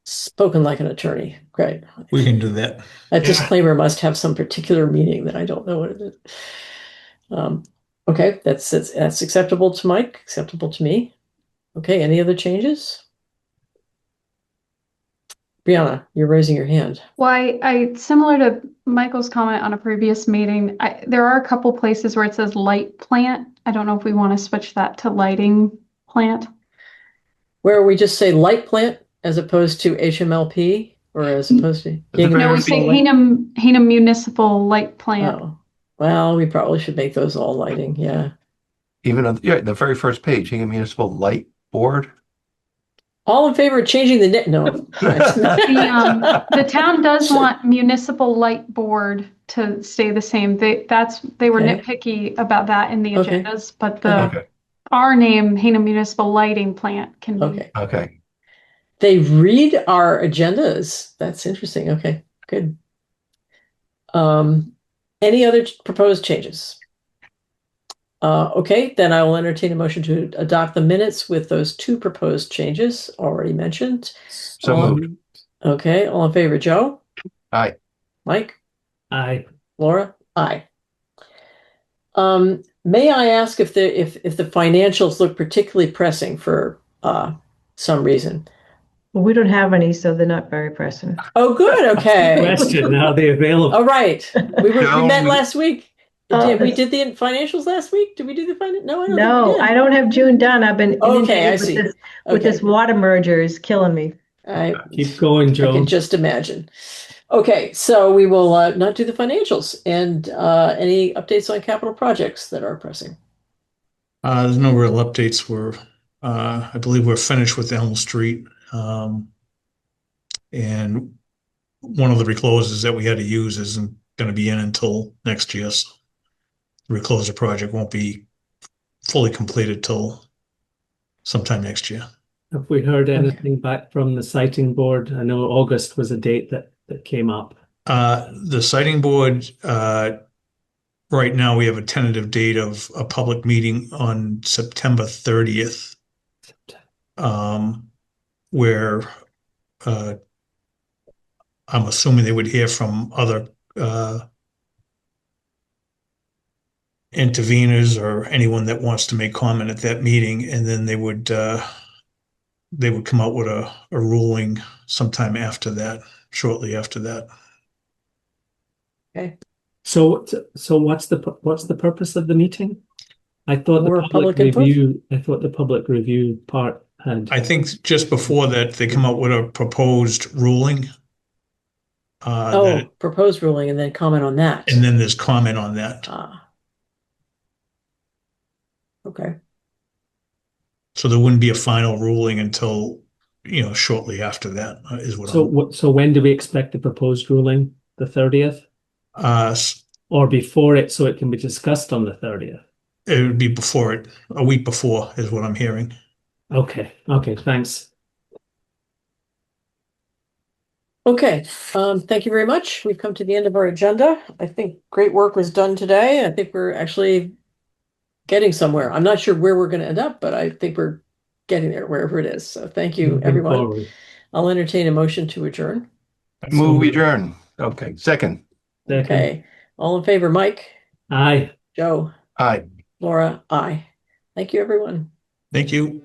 Spoken like an attorney. Great. We can do that. That disclaimer must have some particular meaning that I don't know what it is. Okay, that's acceptable to Mike, acceptable to me. Okay, any other changes? Brianna, you're raising your hand. Well, I similar to Michael's comment on a previous meeting, there are a couple places where it says light plant. I don't know if we want to switch that to lighting plant. Where we just say light plant as opposed to HMLP or as opposed to No, we say Hingham Municipal light plant. Oh, well, we probably should make those all lighting. Yeah. Even on the very first page, Hingham Municipal Light Board. All in favor of changing the no. The town does want municipal light board to stay the same. They were Okay. nitpicky about that in the Okay. agendas, but Okay. our name, Hingham Municipal Lighting Plant, can be. Okay. Okay. They read our agendas. That's interesting. Okay, good. Any other proposed changes? Okay, then I will entertain a motion to adopt the minutes with those two proposed changes already mentioned. So moved. Okay, all in favor, Joe? Aye. Mike? Aye. Laura? Aye. May I ask if the financials look particularly pressing for some reason? Well, we don't have any, so they're not very pressing. Oh, good. Okay. Question, are they available? All right. We No, met we- last week. Oh, We did the financials last week. Did we do the financials? No, I don't No, think we did. I don't have June done. I've been Okay, I inundated see. with this water merger is killing me. I Keep going, can Joe. just imagine. Okay, so we will not do the financials and any updates on capital projects that are pressing. There's no real updates. I believe we're finished with Elm Street. And one of the recloses that we had to use isn't going to be in until next year. So the recloser project won't be fully completed till sometime next year. Have we heard anything back from the sighting board? I know August was a date that came up. The sighting board, right now we have a tentative date of a public meeting on September 30th, where I'm assuming they would hear from other interveners or anyone that wants to make comment at that meeting, and then they would come out with a ruling sometime after that, shortly after that. Okay. So what's the purpose of the meeting? I thought More the public public input? review. I thought the public review part had. I think just before that, they come out with a proposed ruling. Proposed ruling and then comment on that. And then there's comment on that. Okay. So there wouldn't be a final ruling until, shortly after that is what So when do we expect the proposed ruling? The 30th? Or before it, so it can be discussed on the 30th? It would be before it, a week before is what I'm hearing. Okay, thanks. Okay, thank you very much. We've come to the end of our agenda. I think great work was done today. I think we're actually getting somewhere. I'm not sure where we're going to end up, but I think we're getting there wherever it is. So thank you, everyone. Forward. I'll entertain a motion to adjourn. Move adjourn. Okay, second. Okay, all in favor, Mike? Aye. Joe? Aye. Laura? Aye. Thank you, everyone. Thank you.